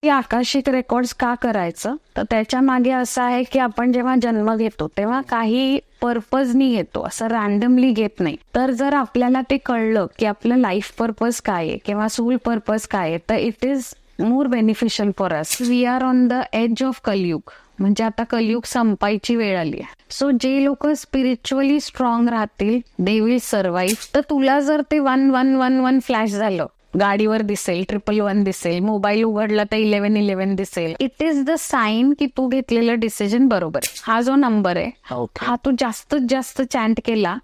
की Akashic records का करायचं, तर त्याच्या मागे असं आहे की आपण जेव्हा जन्म घेतो तेव्हा काही पर्पजनी घेतो, असं रॅन्डमली घेत नाही. तर जर आपल्याला ते कळलं की आपलं लाईफ पर्पज काय आहे किंवा सोल पर्पज काय आहे, तर it is more beneficial for us. We are on the age of Kaliyug, म्हणजे आता कलियुग संपायची वेळ आली आहे. सो जे लोक स्पिरिच्युअली स्ट्रॉंग राहतील दे विल सर्व्हाइव्ह. तर तुला जर ते 1111 फ्लॅश झालं, गाडीवर दिसेल 111 दिसेल, मोबाईल उघडला तर 1111 दिसेल, इट इज द साइन की तू घेतलेलं डिसिजन बरोबर आहे. हा जो नंबर आहे हा तू जास्तीत जास्त चॅन्ट केला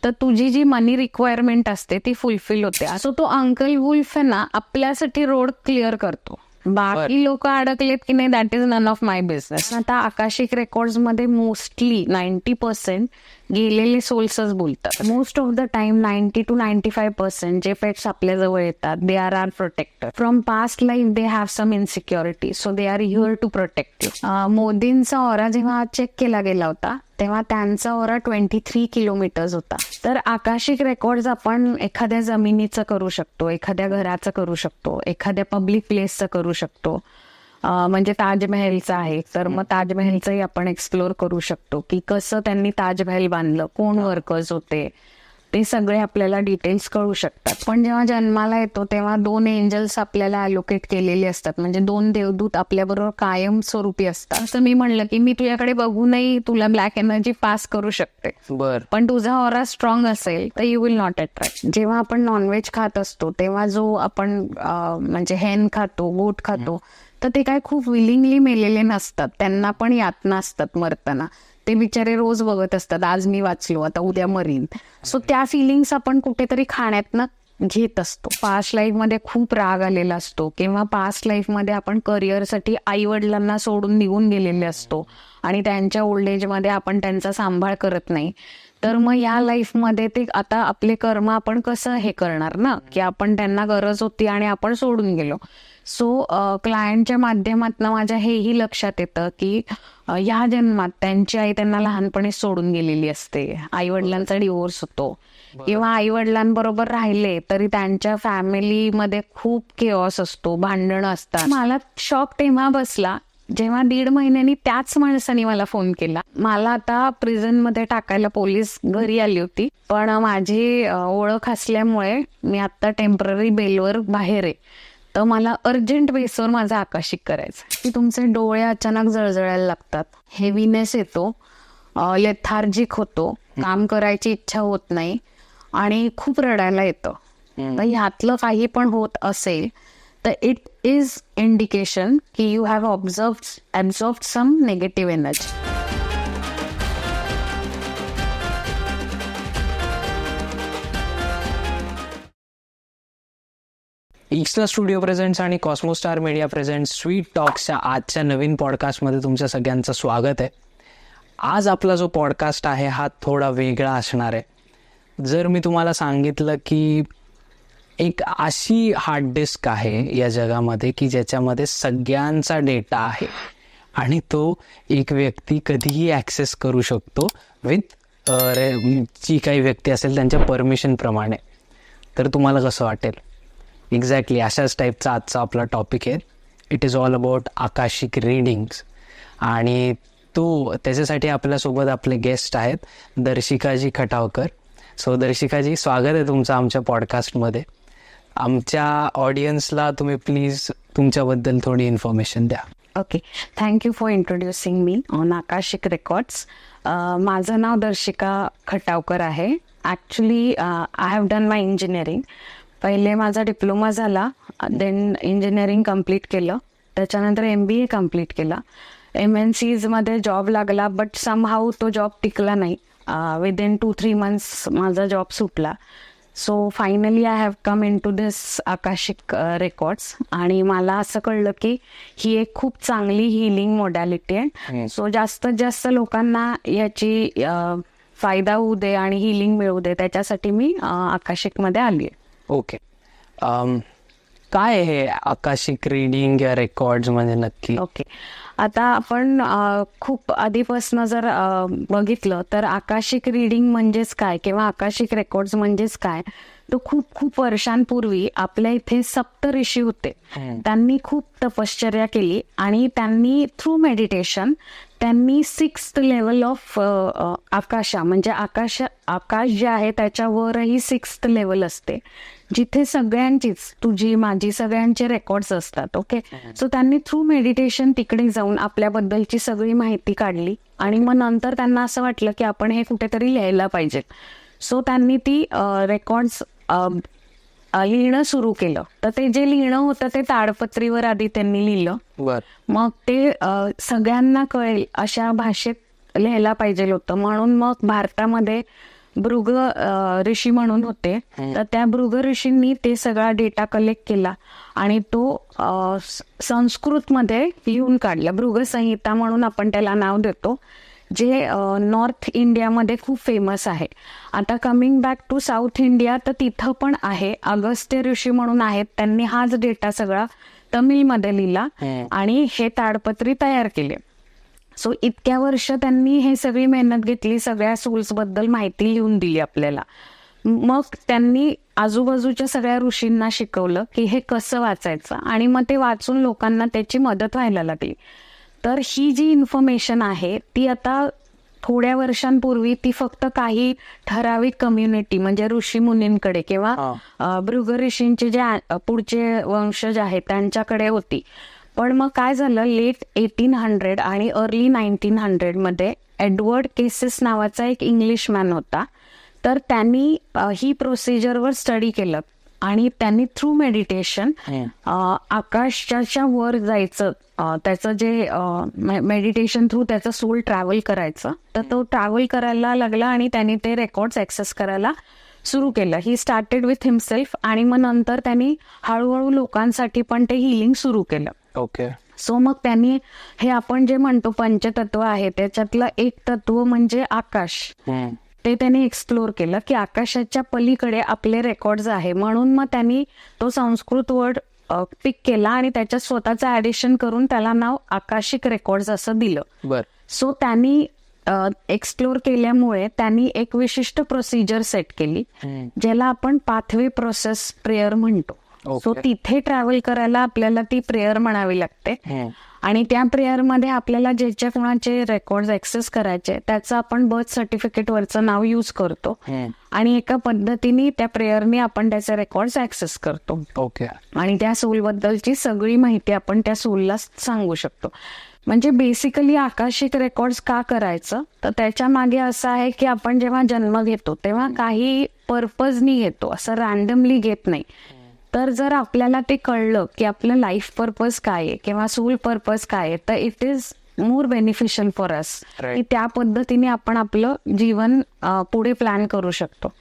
तर तुझी जी मनी रिक्वायरमेंट असते ती फुलफिल होते. असं तो अंकल वुल्फ आहे ना, आपल्यासाठी रोड क्लिअर करतो. बाकी लोक अडकलेत की नाही, that is none of my business. आता आकाशिक रेकॉर्ड्स मध्ये मोस्टली 90% गेलेले सोल्सच बोलतात. Most of the time 90 to 95% जे पेट्स आपल्या जवळ येतात they are protector from past life. They have some insecurity, so they are here to protect you. मोदींचा ऑरा जेव्हा चेक केला गेला होता तेव्हा त्यांचा ऑरा 23 किलोमीटर्स होता. तर आकाशिक रेकॉर्ड्स आपण एखाद्या जमिनीचं करू शकतो, एखाद्या घराचं करू शकतो, एखाद्या पब्लिक प्लेसचं करू शकतो. म्हणजे ताजमहलचं आहे तर मग ताजमहलचंही आपण एक्सप्लोर करू शकतो की कसं त्यांनी ताजमहल बांधलं, कोण वर्कर्स होते, ते सगळे आपल्याला डिटेल्स कळू शकतात. पण जेव्हा जन्माला येतो तेव्हा 2 एंजल्स आपल्याला अलोकेट केलेले असतात, म्हणजे 2 देवदूत आपल्याबरोबर कायम स्वरूपी असतात. असं मी म्हणलं की मी तुझ्याकडे बघूनही तुला ब्लॅक एनर्जी पास करू शकते, पण तुझा ऑरा स्ट्रॉंग असेल तर यू विल नॉट अट्रॅक्ट. जेव्हा आपण नॉनव्हेज खात असतो तेव्हा जो आपण म्हणजे हेन खातो, गोट खातो, तर ते काय खूप विलिंगली मेलेले नसतात, त्यांना पण यातना असतात मरताना. ते बिचारे रोज बघत असतात आज मी वाचलो आता उद्या मरीन. सो त्या फिलिंग्स आपण कुठेतरी खाण्यातनं घेत असतो. पास्ट लाईफ मध्ये खूप राग आलेला असतो किंवा पास्ट लाईफ मध्ये आपण करिअरसाठी आई वडिलांना सोडून निघून गेलेले असतो आणि त्यांच्या ओल्ड एज मध्ये आपण त्यांचा सांभाळ करत नाही. तर मग या लाईफमध्ये ते आता आपले कर्म आपण कसं हे करणार ना, की आपण त्यांना गरज होती आणि आपण सोडून गेलो. सो क्लायंटच्या माध्यमातून माझ्या हेही लक्षात येतं की या जन्मात त्यांची आई त्यांना लहानपणी सोडून गेलेली असते, आई वडिलांचा डिवोर्स होतो किंवा आई वडिलांबरोबर राहिले तरी त्यांच्या फॅमिलीमध्ये खूप केऑस असतो, भांडणं असतात. मला शॉक तेव्हा बसला जेव्हा 1.5 महिन्यांनी त्याच माणसाने मला फोन केला. मला आता प्रिझन मध्ये टाकायला पोलीस घरी आली होती, पण माझी ओळख असल्यामुळे मी आता टेम्पररी बेलवर बाहेर आहे, तर मला अर्जंट बेसवर माझा आकाशिक करायचं. की तुमचे डोळे अचानक जळजळायला लागतात, हेवीनेस येतो, लेथार्जिक होतो, काम करायची इच्छा होत नाही आणि खूप रडायला येतं. तर ह्यातलं काही पण होत असेल तर इट इज इंडिकेशन की you have absorbed some negative energy. Extra studio presents आणि cosmo star media presents sweet टॉक्सच्या आजच्या नवीन पॉडकास्टमध्ये तुमच्या सगळ्यांचं स्वागत आहे. आज आपला जो पॉडकास्ट आहे हा थोडा वेगळा असणार आहे. जर मी तुम्हाला सांगितलं की एक अशी हार्ड डिस्क आहे या जगामध्ये की ज्याच्यामध्ये सगळ्यांचा डेटा आहे आणि तो एक व्यक्ती कधीही ॲक्सेस करू शकतो विथ जी काही व्यक्ती असेल त्यांच्या परमिशनप्रमाणे, तर तुम्हाला कसं वाटेल? एक्झॅक्टली अशाच टाईपचा आजचा आपला टॉपिक आहे. It is all about Akashic readings. आणि त्याच्यासाठी आपल्यासोबत आपले गेस्ट आहेत दर्शिकाजी खटावकर. सो दर्शिकाजी, स्वागत आहे तुमचं आमच्या पॉडकास्टमध्ये. आमच्या ऑडियन्सला तुम्ही प्लीज तुमच्याबद्दल थोडी इन्फॉर्मेशन द्या. Okay, thank you for introducing me on Akashic records. माझं नाव दर्शिका खटावकर आहे. Actually I have done my engineering. पहिले माझा डिप्लोमा झाला, देन इंजिनिअरिंग कम्प्लीट केलं, त्याच्यानंतर MBA कम्प्लीट केला. MNCमध्ये जॉब लागला, बट समहाऊ तो जॉब टिकला नाही. विदिन 2-3 months माझा जॉब सुटला. So finally I have come in to this आकाशिक रेकॉर्ड्स आणि मला असं कळलं की ही एक खूप चांगली हिलिंग मोडॅलिटी आहे. सो जास्तीत जास्त लोकांना याची फायदा होऊ दे आणि हिलिंग मिळू दे, त्याच्यासाठी मी आकाशिकमध्ये आली आहे. ओके, काय हे आकाशिक रीडिंग या रेकॉर्ड्स म्हणजे नक्की? ओके, आता आपण खूप आधीपासून जर बघितलं तर आकाशिक रीडिंग म्हणजेच काय किंवा आकाशिक रेकॉर्ड्स म्हणजेच काय, तो खूप खूप वर्षांपूर्वी आपल्या इथे सप्तऋषी होते. त्यांनी खूप तपश्चर्या केली आणि त्यांनी थ्रू मेडिटेशन त्यांनी 6th लेवल ऑफ आकाशा म्हणजे आकाश जे आहे त्याच्यावरही 6th लेवल असते, जिथे सगळ्यांचीच, तुझी माझी सगळ्यांचे रेकॉर्ड्स असतात. ओके, सो त्यांनी थ्रू मेडिटेशन तिकडे जाऊन आपल्याबद्दलची सगळी माहिती काढली आणि मग नंतर त्यांना असं वाटलं की आपण हे कुठेतरी लिहायला पाहिजे. सो त्यांनी ती रेकॉर्ड्स लिहिणं सुरू केलं. तर ते जे लिहिणं होतं ते ताडपत्रीवर आधी त्यांनी लिहिलं. मग ते सगळ्यांना कळेल अशा भाषेत लिहायला पाहिजे होतं, म्हणून मग भारतामध्ये भृग ऋषी म्हणून होते. तर त्या भृग ऋषींनी ते सगळा डेटा कलेक्ट केला आणि तो संस्कृतमध्ये लिहून काढला. भृग संहिता म्हणून आपण त्याला नाव देतो, जे नॉर्थ इंडियामध्ये खूप फेमस आहे. आता coming back to south India, तर तिथं पण आहे. अगस्त्य ऋषी म्हणून आहेत, त्यांनी हाच डेटा सगळा तमिळमध्ये लिहिला आणि हे ताडपत्री तयार केले. सो इतक्या वर्ष त्यांनी हे सगळी मेहनत घेतली, सगळ्या सोल्स बद्दल माहिती लिहून दिली आपल्याला. मग त्यांनी आजूबाजूच्या सगळ्या ऋषींना शिकवलं की हे कसं वाचायचं आणि मग ते वाचून लोकांना त्याची मदत व्हायला लागली. तर ही जी इन्फॉर्मेशन आहे ती आता थोड्या वर्षांपूर्वी ती फक्त काही ठराविक कम्युनिटी म्हणजे ऋषी मुनींकडे किंवा भृग ऋषींचे जे पुढचे वंशज आहेत त्यांच्याकडे होती. पण मग काय झालं, लेट 1800 आणि अर्ली 1900 मध्ये एडवर्ड केसेस नावाचा एक इंग्लिश मॅन होता. तर त्यांनी ही प्रोसिजरवर स्टडी केलं आणि त्यांनी थ्रू मेडिटेशन आकाशाच्या वर जायचं, त्याचं जे मेडिटेशन थ्रू त्याचं सोल ट्रॅव्हल करायचं, तर तो ट्रॅव्हल करायला लागला आणि त्यांनी ते रेकॉर्ड्स ऍक्सेस करायला सुरू केलं. ही स्टार्टेड विथ हिमसेल्फ आणि मग नंतर त्यांनी हळूहळू लोकांसाठी पण ते हिलिंग सुरू केलं. ओके. सो मग त्यांनी हे आपण जे म्हणतो पंचतत्व आहे त्याच्यातलं एक तत्व म्हणजे आकाश, ते त्यांनी एक्सप्लोर केलं की आकाशाच्या पलीकडे आपले रेकॉर्ड्स आहे. म्हणून मग त्यांनी तो संस्कृत वर्ड पिक केला आणि त्याच्यात स्वतःचं ऍडिशन करून त्याला नाव आकाशिक रेकॉर्ड्स असं दिलं. सो त्यांनी एक्सप्लोर केल्यामुळे त्यांनी एक विशिष्ट प्रोसिजर सेट केली, ज्याला आपण पाथवे प्रोसेस प्रेयर म्हणतो. सो तिथे ट्रॅव्हल करायला आपल्याला ती प्रेयर म्हणावी लागते आणि त्या प्रेयर मध्ये आपल्याला ज्याच्या कोणाचे रेकॉर्ड ऍक्सेस करायचे त्याचं आपण बर्थ सर्टिफिकेट वरचं नाव यूज करतो आणि एका पद्धतीने त्या प्रेयरने आपण त्याचे रेकॉर्ड ऍक्सेस करतो. ओके. आणि त्या सोल बद्दलची सगळी माहिती आपण त्या सोलला सांगू शकतो. म्हणजे बेसिकली आकाशिक रेकॉर्ड्स का करायचं, तर त्याच्या मागे असं आहे की आपण जेव्हा जन्म घेतो तेव्हा काही पर्पजनी घेतो, असं रॅन्डमली घेत नाही. तर जर आपल्याला ते कळलं की आपलं लाईफ पर्पज काय आहे किंवा सोल पर्पज काय आहे, तर it is more beneficial for अस की त्या पद्धतीने आपण आपलं जीवन पुढे प्लॅन करू शकतो.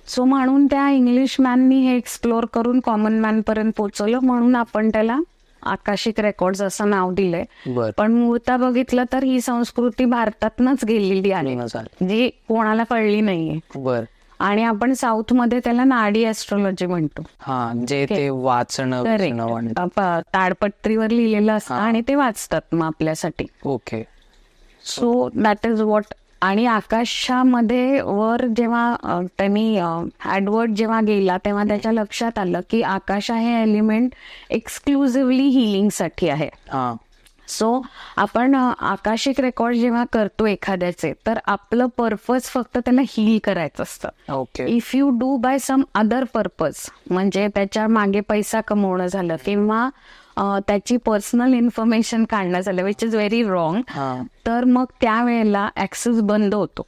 सो म्हणून त्या इंग्लिश मॅननी हे एक्सप्लोर करून कॉमन मॅन पर्यंत पोहोचवलं, म्हणून आपण त्याला आकाशिक रेकॉर्ड्स असं नाव दिलंय. पण मूळता बघितलं तर ही संस्कृती भारतातनच गेलेली आहे, जी कोणाला कळली नाहीये. आणि आपण साऊथ मध्ये त्याला नाडी ऍस्ट्रॉलॉजी म्हणतो. जे ते वाचणं ताडपत्रीवर लिहिलेलं असतं आणि ते वाचतात मग आपल्यासाठी. Okay. So that is what. आणि आकाशामध्ये वर जेव्हा त्यांनी एडवर्ड जेव्हा गेला तेव्हा त्याच्या लक्षात आलं की आकाश हे एलिमेंट एक्सक्लुझिव्हली हिलिंग साठी आहे. सो आपण आकाशिक रेकॉर्ड जेव्हा करतो एखाद्याचे, तर आपलं पर्पज फक्त त्याला हील करायचं असतं. If you do by some other purpose, म्हणजे त्याच्या मागे पैसा कमवणं झालं किंवा त्याची पर्सनल इन्फॉर्मेशन काढणं झालं, विच इज व्हेरी रॉंग, तर मग त्यावेळेला ऍक्सेस बंद होतो.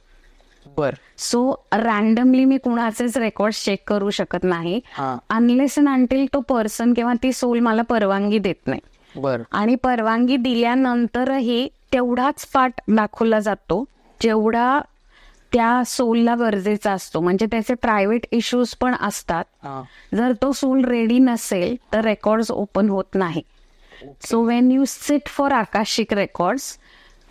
सो रॅन्डमली मी कुणाचेच रेकॉर्ड चेक करू शकत नाही अनलेस अँड अंटिल तो पर्सन किंवा ती सोल मला परवानगी देत नाही. आणि परवानगी दिल्यानंतरही तेवढाच पाठ दाखवला जातो जेवढा त्या सोलला गरजेचा असतो. म्हणजे त्याचे प्रायव्हेट इश्यूज पण असतात. जर तो सोल रेडी नसेल तर रेकॉर्ड्स ओपन होत नाही. So when you sit for Akashic records,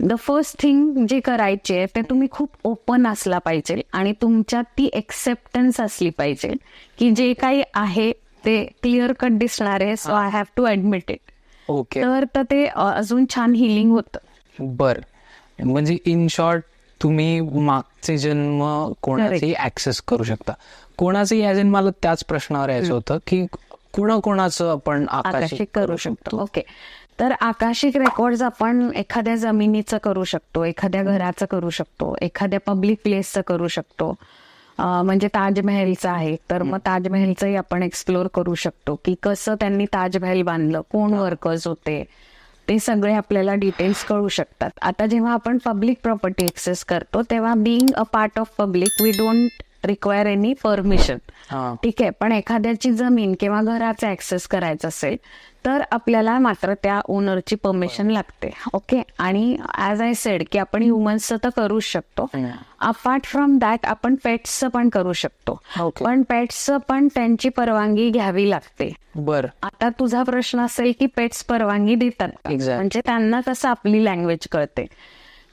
the first thing जे करायचे आहे ते तुम्ही खूप ओपन असला पाहिजे आणि तुमच्यात ती एक्सेप्टन्स असली पाहिजे की जे काही आहे ते क्लिअर कट दिसणार आहे. So I have to admit it. तर ते अजून छान हिलिंग होतं. म्हणजे इन शॉर्ट तुम्ही मागचे जन्म कोणाचेही ऍक्सेस करू शकता. कोणाचंही ॲज इन मला त्याच प्रश्नावर यायचं होतं की कोणाकोणाचं आपण आकाशिक करू शकतो. ओके, तर आकाशिक रेकॉर्ड्स आपण एखाद्या जमिनीचं करू शकतो, एखाद्या घराचं करू शकतो, एखाद्या पब्लिक प्लेसचं करू शकतो. म्हणजे ताजमहलचं आहे तर मग ताजमहलचंही आपण एक्सप्लोर करू शकतो की कसं त्यांनी ताजमहल बांधलं, कोण वर्कर्स होते, ते सगळे आपल्याला डिटेल्स कळू शकतात. आता जेव्हा आपण पब्लिक प्रॉपर्टी एक्सेस करतो तेव्हा being a part of public we don't require any permission. ठीक आहे, पण एखाद्याची जमीन किंवा घराचा ऍक्सेस करायचा असेल तर आपल्याला मात्र त्या ओनरची परमिशन लागते. ओके, आणि ऍज आय सेड की आपण ह्युमन्सचं तर करूच शकतो. अपार्ट फ्रॉम दॅट आपण पेट्सचं पण करू शकतो, पण पेट्सचं पण त्यांची परवानगी घ्यावी लागते. बर, आता तुझा प्रश्न असेल की पेट्स परवानगी देतात का? म्हणजे त्यांना कसं आपली लँग्वेज कळते.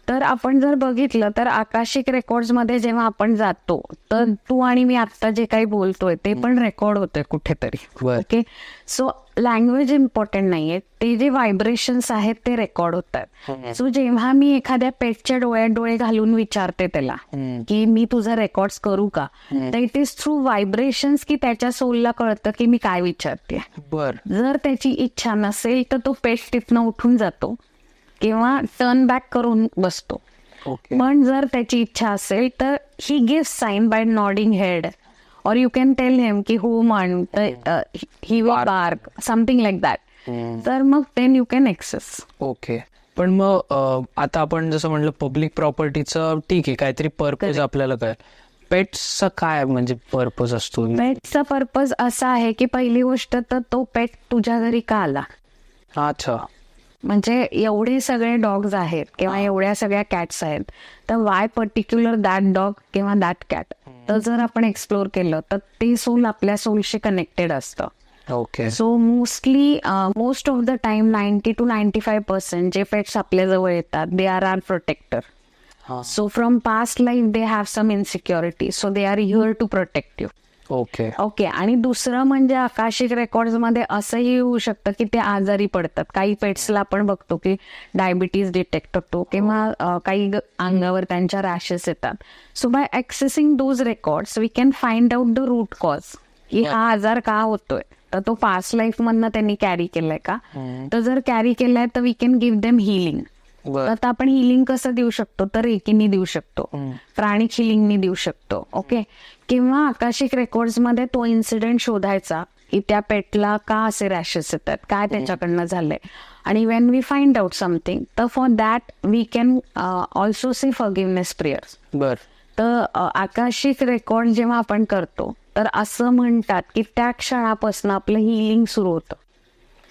तर आपण जर बघितलं तर आकाशिक रेकॉर्ड्स मध्ये जेव्हा आपण जातो तर तू आणि मी आता जे काही बोलतोय ते पण रेकॉर्ड होतंय कुठेतरी. ओके, सो लँग्वेज इम्पॉर्टंट नाहीये, ते जे व्हायब्रेशन्स आहेत ते रेकॉर्ड होतात. सो जेव्हा मी एखाद्या पेटच्या डोळ्यात डोळे घालून विचारते त्याला की मी तुझा रेकॉर्ड्स करू का, तर इट इज थ्रू व्हायब्रेशन्स की त्याच्या सोलला कळतं की मी काय विचारते. बर, जर त्याची इच्छा नसेल तर तो पेट तिथनं उठून जातो किंवा टर्न बॅक करून बसतो. पण जर त्याची इच्छा असेल तर he gives sign by nodding head और यू कॅन टेल हिम की हो म्हण, he will bark, something like that. तर मग then you can access. Okay, पण मग आता आपण जसं म्हणलं पब्लिक प्रॉपर्टीचं ठीक आहे, काहीतरी पर्पज आपल्याला काय, पेट्सचा काय म्हणजे पर्पज असतो? पेटचा पर्पज असा आहे की पहिली गोष्ट तर तो पेट तुझ्या घरी का आला. अच्छा, म्हणजे एवढे सगळे डॉग्स आहेत किंवा एवढ्या सगळ्या कॅट्स आहेत तर वाय पर्टिक्युलर दॅट डॉग किंवा दॅट कॅट. तर जर आपण एक्सप्लोर केलं तर ते सोल आपल्या सोलशी कनेक्टेड असतं. Okay, so most of the time 90 to 95% जे पेट्स आपल्या जवळ येतात they are are protector. So from past life they have some insecurity, so they are here to protect you. Okay okay, आणि दुसरं म्हणजे आकाशिक रेकॉर्ड्स मध्ये असंही होऊ शकतं की ते आजारी पडतात. काही पेट्सला आपण बघतो की डायबिटीज डिटेक्ट होतो किंवा काही अंगावर त्यांच्या रॅशेस येतात. So by accessing those records we can find out the root cause की हा आजार का होतोय. तर तो पास्ट लाईफ मधनं त्यांनी कॅरी केलाय का, तर जर कॅरी केलाय तर we can give them healing. तर आपण हिलिंग कसं देऊ शकतो, तर रेकीनी देऊ शकतो, प्राणिक हिलिंगनी देऊ शकतो. ओके, किंवा आकाशिक रेकॉर्ड्स मध्ये तो इन्सिडेंट शोधायचा की त्या पेटला का असे रॅशेस येतात, काय त्याच्याकडनं झालंय, आणि when we find out something तर for that we can also say forgiveness prayers. बर, तर आकाशिक रेकॉर्ड जेव्हा आपण करतो तर असं म्हणतात की त्या क्षणापासून आपलं हिलिंग सुरू होतं.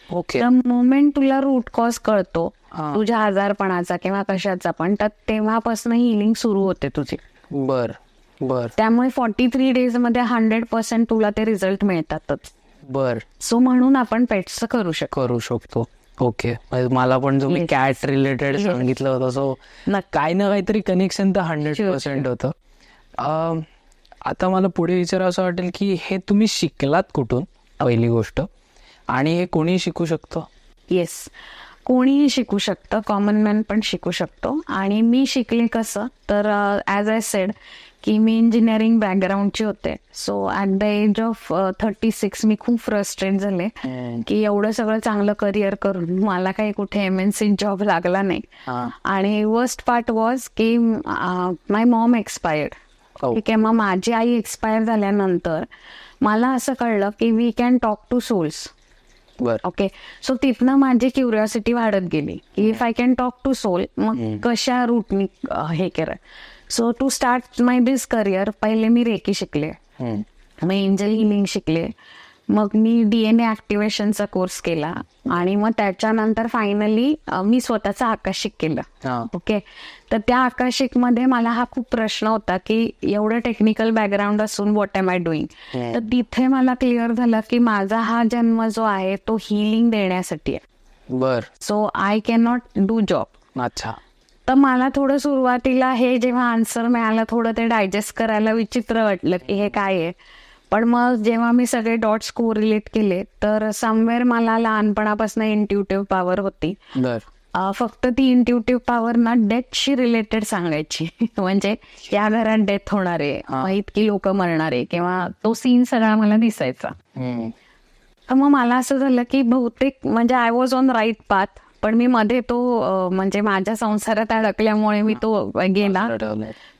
ओके, द मोमेंट तुला रूट कॉज कळतो तुझ्या आजारपणाचा किंवा कशाचा पण, तर तेव्हापासून हिलिंग सुरू होते तुझी. बर बर, त्यामुळे 43 डेज मध्ये 100% तुला ते रिझल्ट मिळतातच. बर, सो म्हणून आपण पेट्स करू शकतो. ओके, मला पण जो मी कॅट रिलेटेड सांगितलं होतं सो काही ना काहीतरी कनेक्शन तर 100% होतं. आता मला पुढे विचारावं असं वाटेल की हे तुम्ही शिकलात कुठून पहिली गोष्ट, आणि हे कोणी शिकू शकतं? येस, कोणीही शिकू शकतं, कॉमन मॅन पण शिकू शकतो. आणि मी शिकले कसं, तर ॲज आय सेड की मी इंजिनिअरिंग बॅकग्राऊंडची होते. So at the age of 36 मी खूप फ्रस्ट्रेट झाले की एवढं सगळं चांगलं करिअर करून मला काही कुठे MNC जॉब लागला नाही. आणि वर्स्ट पार्ट वॉज की माय मॉम एक्सपायर्ड. ठीक आहे, मग माझी आई एक्सपायर झाल्यानंतर मला असं कळलं की we can talk to souls. Okay, so तिथनं माझी क्युरिओसिटी वाढत गेली की if I can talk to soul मग कशा रूटनी हे केलं. So to start my this career पहिले मी रेकी शिकले, मग एंजल हिलिंग शिकले, मग मी DNA ऍक्टिव्हेशनचा कोर्स केला, आणि मग त्याच्यानंतर फायनली मी स्वतःचा आकाशिक केलं. ओके, तर त्या आकाशिक मध्ये मला हा खूप प्रश्न होता की एवढं टेक्निकल बॅकग्राऊंड असून व्हॉट एम आय डुईंग. तर तिथे मला क्लिअर झालं की माझा हा जन्म जो आहे तो हिलिंग देण्यासाठी आहे. बर, so I can not do job. अच्छा, तर मला थोडं सुरुवातीला हे जेव्हा आन्सर मिळालं थोडं ते डायजेस्ट करायला विचित्र वाटलं की हे काय आहे. पण मग जेव्हा मी सगळे डॉट्स कोरिलेट केले तर समवेअर मला लहानपणापासून इंट्युटिव्ह पॉवर होती. फक्त ती इंट्युटिव्ह पॉवर ना डेथशी रिलेटेड सांगायची. म्हणजे या घरात डेथ होणार आहे, मग इतकी लोक मरणार आहे, किंवा तो सीन सगळा मला दिसायचा. तर मग मला असं झालं की बहुतेक म्हणजे I was on right path, पण मी मध्ये तो म्हणजे माझ्या संसारात अडकल्यामुळे मी तो गेला.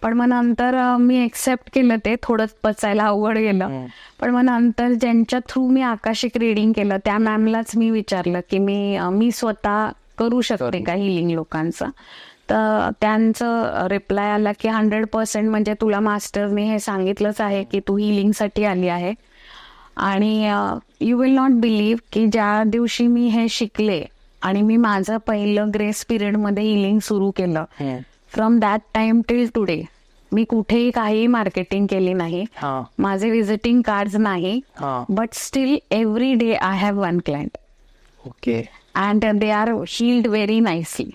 पण मग नंतर मी एक्सेप्ट केलं, ते थोडं पचायला अवघड गेलं. पण मग नंतर ज्यांच्या थ्रू मी आकाशिक रिडिंग केलं त्या मॅमलाच मी विचारलं की मी स्वतः करू शकते का हिलिंग लोकांचं. तर त्यांचं रिप्लाय आला की 100% म्हणजे तुला मास्टरने हे सांगितलंच आहे की तू हिलिंगसाठी आली आहे. आणि यू विल नॉट बिलीव्ह की ज्या दिवशी मी हे शिकले आणि मी माझं पहिलं ग्रेस पिरियड मध्ये हिलिंग सुरू केलं, from that time till today मी कुठेही काही मार्केटिंग केली नाही, माझे विजिटिंग कार्ड नाही, but still every day I have 1 client. Okay. And they are healed very nicely.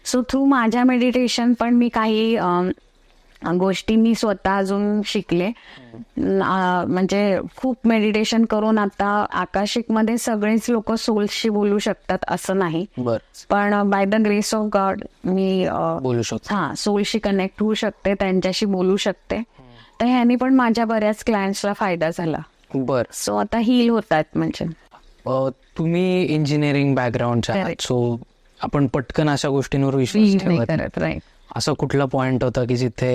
So through माझ्या मेडिटेशन पण मी काही गोष्टी मी स्वतः अजून शिकले. म्हणजे खूप मेडिटेशन करून आता आकाशिक मध्ये सगळेच लोक सोल्सशी बोलू शकतात असं नाही, पण by the grace of God मी बोलू शकतो, सोलशी कनेक्ट होऊ शकते, त्यांच्याशी बोलू शकते. तर ह्याने पण माझ्या बऱ्याच क्लायंट्सला फायदा झाला. सो आता हील होतात. म्हणजे तुम्ही इंजिनिअरिंग बॅकग्राऊंडच्या आहात, सो आपण पटकन अशा गोष्टींवर विश्वास ठेवत नाही. असं कुठला पॉइंट होता की जिथे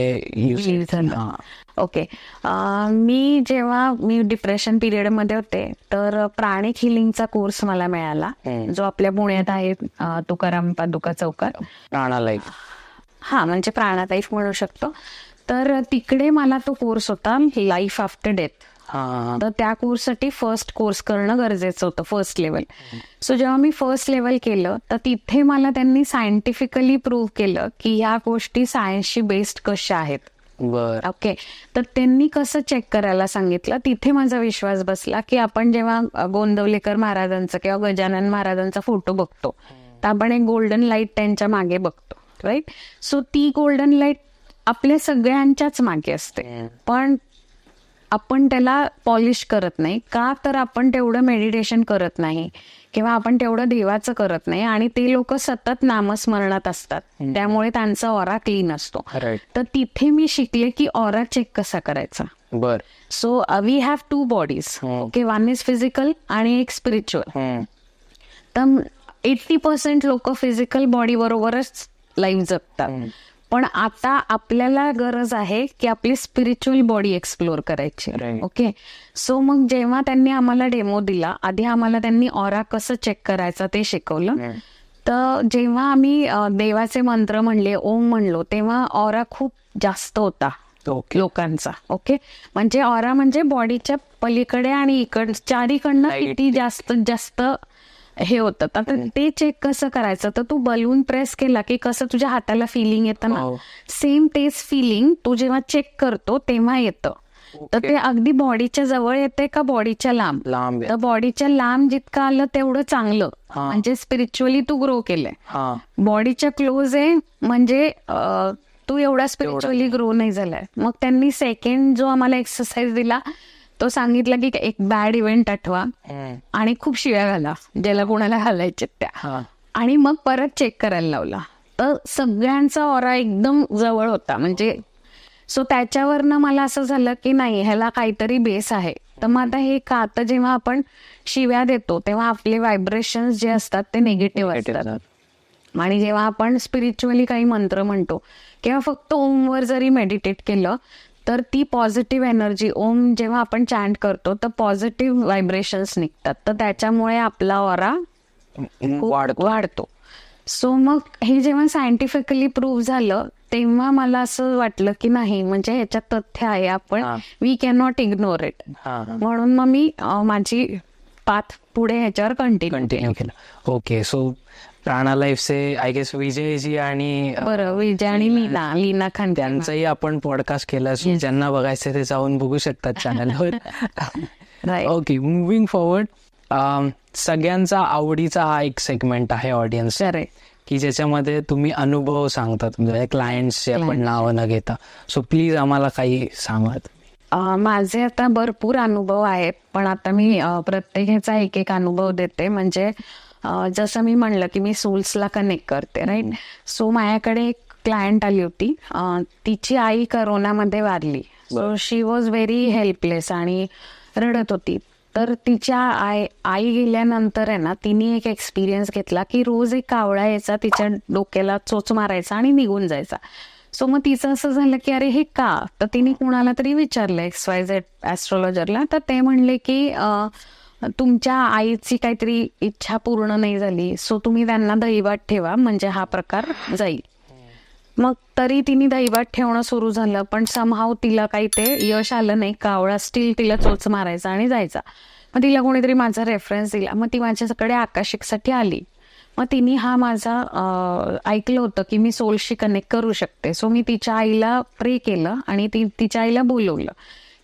ओके. जेव्हा मी डिप्रेशन पिरियड मध्ये होते तर प्राणिक हिलिंगचा कोर्स मला मिळाला, जो आपल्या पुण्यात आहे, तुकाराम पादुका चौकात, प्राणालाईफ. म्हणजे प्राणालाईफ म्हणू शकतो. तर तिकडे मला तो कोर्स होता लाईफ आफ्टर डेथ. तर त्या कोर्ससाठी फर्स्ट कोर्स करणं गरजेचं होतं, फर्स्ट लेवल. सो जेव्हा मी फर्स्ट लेवल केलं तर तिथे मला त्यांनी सायंटिफिकली प्रूव्ह केलं की ह्या गोष्टी सायन्सशी बेस्ड कशा आहेत. ओके. तर त्यांनी कसं चेक करायला सांगितलं, तिथे माझा विश्वास बसला की आपण जेव्हा गोंदवलेकर महाराजांचा किंवा गजानन महाराजांचा फोटो बघतो तर आपण एक गोल्डन लाईट त्यांच्या मागे बघतो, राईट. सो ती गोल्डन लाईट आपल्या सगळ्यांच्याच मागे असते, पण आपण त्याला पॉलिश करत नाही का, तर आपण तेवढं मेडिटेशन करत नाही किंवा आपण तेवढं देवाचं करत नाही, आणि ते लोक सतत नामस्मरणात असतात, त्यामुळे त्यांचा ऑरा क्लीन असतो. तर तिथे मी शिकले की ऑरा चेक कसा करायचा. So we have 2 bodies. Okay. 1 is physical आणि एक स्पिरिच्युअल. तर 80% लोक फिजिकल बॉडी बरोबरच लाईफ जगतात, पण आता आपल्याला गरज आहे की आपली स्पिरिच्युअल बॉडी एक्सप्लोर करायची. ओके. सो मग जेव्हा त्यांनी आम्हाला डेमो दिला, आधी आम्हाला त्यांनी ऑरा कसं चेक करायचं ते शिकवलं. तर जेव्हा आम्ही देवाचे मंत्र म्हणले, ओम म्हणलो, तेव्हा ऑरा खूप जास्त होता लोकांचा. ओके. म्हणजे ऑरा म्हणजे बॉडीच्या पलीकडे आणि चारीकडनं किती जास्त हे होतं. आता ते चेक कसं करायचं, तर तू बलून प्रेस केला की कसं तुझ्या हाताला फिलिंग येतं ना, सेम तेच फिलिंग तू जेव्हा चेक करतो तेव्हा येतं. तर ते अगदी बॉडीच्या जवळ येते का बॉडीच्या लांब. तर बॉडीच्या लांब जितकं आलं तेवढं चांगलं, म्हणजे स्पिरिच्युअली तू ग्रो केलंय. बॉडीच्या क्लोज आहे म्हणजे तू एवढा स्पिरिच्युअली ग्रो नाही झालाय. मग त्यांनी सेकंड जो आम्हाला एक्सरसाइज दिला तो सांगितला की एक बॅड इव्हेंट आठवा आणि खूप शिव्या घाला ज्याला कोणाला घालायचे त्या, आणि मग परत चेक करायला लावला. तर सगळ्यांचा ऑरा एकदम जवळ होता. म्हणजे सो त्याच्यावरनं मला असं झालं की नाही, ह्याला काहीतरी बेस आहे. तर मग आता हे का, आता जेव्हा आपण शिव्या देतो तेव्हा आपले व्हायब्रेशन्स जे असतात ते निगेटिव्ह असतात, आणि जेव्हा आपण स्पिरिच्युअली काही मंत्र म्हणतो किंवा फक्त ओमवर जरी मेडिटेट केलं तर ती पॉझिटिव्ह एनर्जी, ओम जेव्हा आपण चॅन्ट करतो तर पॉझिटिव्ह व्हायब्रेशन्स निघतात, तर त्याच्यामुळे आपला ऑरा वाढतो. सो मग हे जेव्हा सायंटिफिकली प्रूव्ह झालं तेव्हा मला असं वाटलं की नाही, म्हणजे ह्याच्यात तथ्य आहे, आपण we can not ignore it. म्हणून मग मी माझी पाथ पुढे ह्याच्यावर कंटिन्यू केलं. ओके. सो प्राणालाईफचे आय गेस विजयजी आणि विजय आणि लीना खान त्यांचाही आपण पॉडकास्ट केला, ज्यांना बघायचं ते जाऊन बघू शकतात चॅनलवर. ओके. मुव्हिंग फॉरवर्ड, सगळ्यांचा आवडीचा हा एक सेगमेंट आहे ऑडियन्स, की ज्याच्यामध्ये तुम्ही अनुभव सांगता तुमच्या क्लायंट्सचे, आपण नावं न घेता. सो प्लीज आम्हाला काही सांगा. माझे आता भरपूर अनुभव आहेत, पण आता मी प्रत्येकाचा एक अनुभव देते. म्हणजे जसं मी म्हणलं की मी सोल्सला कनेक्ट करते राईट. सो माझ्याकडे एक क्लायंट आली होती, तिची आई करोनामध्ये वारली. So she was very helpless आणि रडत होती. तर तिच्या आई गेल्यानंतर आहे ना, तिने एक एक्सपिरियन्स घेतला की रोज एक कावळा यायचा, तिच्या डोक्याला चोच मारायचा आणि निघून जायचा. सो मग तिचं असं झालं की अरे हे का, तर तिने कुणाला तरी विचारलं XYZ ॲस्ट्रॉलॉजरला, तर ते म्हणले की तुमच्या आईची काहीतरी इच्छा पूर्ण नाही झाली, सो तुम्ही त्यांना दहीभात ठेवा म्हणजे हा प्रकार जाईल. मग तरी तिने दहीभात ठेवणं सुरू झालं, पण समहाव तिला काही ते यश आलं नाही. कावळा स्टील तिला चोच मारायचा आणि जायचा. मग तिला कोणीतरी माझा रेफरन्स दिला, मग ती माझ्याकडे आकाशिकसाठी आली. मग तिने हा माझा ऐकलं होतं की मी सोलशी कनेक्ट करू शकते. सो मी तिच्या आईला प्रे केलं आणि तिच्या आईला बोलवलं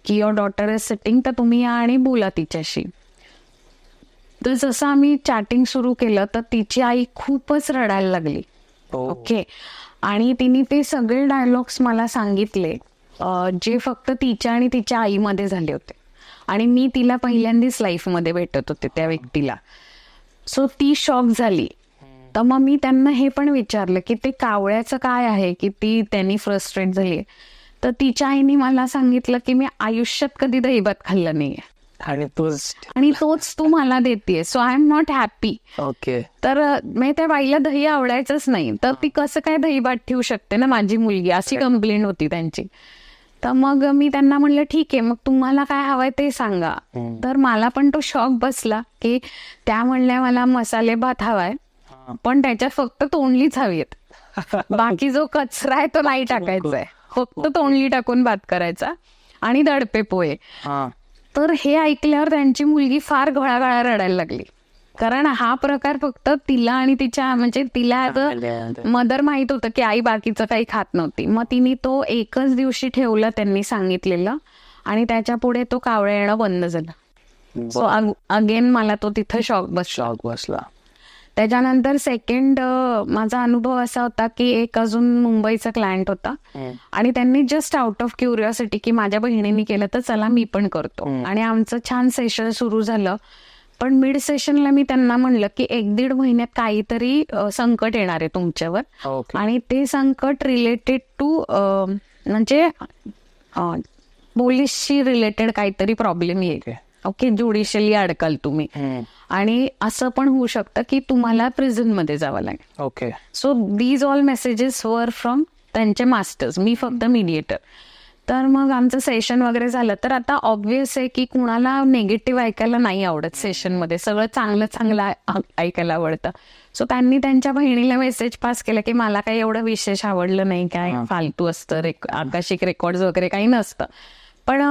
की युअर डॉटर इज सिटिंग, तर तुम्ही या आणि बोला तिच्याशी. तर जसं आम्ही चॅटिंग सुरू केलं तर तिची आई खूपच रडायला लागली. ओके. आणि तिने ते सगळे डायलॉग्स मला सांगितले जे फक्त तिच्या आणि तिच्या आईमध्ये झाले होते, आणि मी तिला पहिल्यांदाच लाईफमध्ये भेटत होते त्या व्यक्तीला. सो ती शॉक झाली. तर मग मी त्यांना हे पण विचारलं की ते कावळ्याचं काय आहे की त्यांनी फ्रस्ट्रेट झाली. तर तिच्या आईने मला सांगितलं की मी आयुष्यात कधी दहीभात खाल्लं नाहीये आणि तोच तू मला देतेय, so I am not happy. Okay. तर मी त्या बाईला दही आवडायचंच नाही, तर ती कसं काय दहीभात ठेवू शकते ना माझी मुलगी, अशी कंप्लेंट होती त्यांची. तर मग मी त्यांना म्हणलं ठीक आहे, मग तुम्हाला काय हवंय ते सांगा. तर मला पण तो शॉक बसला की त्या म्हणल्या मला मसाले भात हवाय, पण त्याच्यात फक्त तोंडलीच हवीत, बाकी जो कचरा आहे तो नाही टाकायचा आहे, फक्त तोंडली टाकून भात करायचा आणि दडपे पोहे. तर हे ऐकल्यावर त्यांची मुलगी फार घळाघळा रडायला लागली, कारण हा प्रकार फक्त तिला आणि तिच्या म्हणजे तिला मदर माहित होतं की आई बाकीचं काही खात नव्हती. मग तिने तो एकच दिवशी ठेवला त्यांनी सांगितलेलं, आणि त्याच्या पुढे तो कावळा येणं बंद झालं. सो अगेन मला तो तिथं शॉक बसला. त्याच्यानंतर सेकंड माझा अनुभव असा होता की एक अजून मुंबईचा क्लायंट होता, आणि त्यांनी जस्ट आउट ऑफ क्युरिओसिटी की माझ्या बहिणीने केलं तर चला मी पण करतो, आणि आमचं छान सेशन सुरू झालं. पण मिड सेशनला मी त्यांना म्हणलं की 1-1.5 महिन्यात काहीतरी संकट येणार आहे तुमच्यावर, आणि ते संकट रिलेटेड टू म्हणजे पोलिसशी रिलेटेड काहीतरी प्रॉब्लेम येईल. ओके, ज्युडिशियली अडकाल तुम्ही, आणि असं पण होऊ शकतं की तुम्हाला प्रिझन मध्ये जावं लागेल. Okay. So these all messages were from त्यांचे मास्टर्स, मी फक्त मीडिएटर. तर मग आमचं सेशन वगैरे झालं. तर आता ऑब्व्हियस आहे की कुणाला नेगेटिव्ह ऐकायला नाही आवडत सेशनमध्ये, सगळं चांगलं ऐकायला आवडतं. सो त्यांनी त्यांच्या बहिणीला मेसेज पास केला की मला काही एवढं विशेष आवडलं नाही, काय फालतू असतं, आकाशिक रेकॉर्ड वगैरे काही नसतं. पण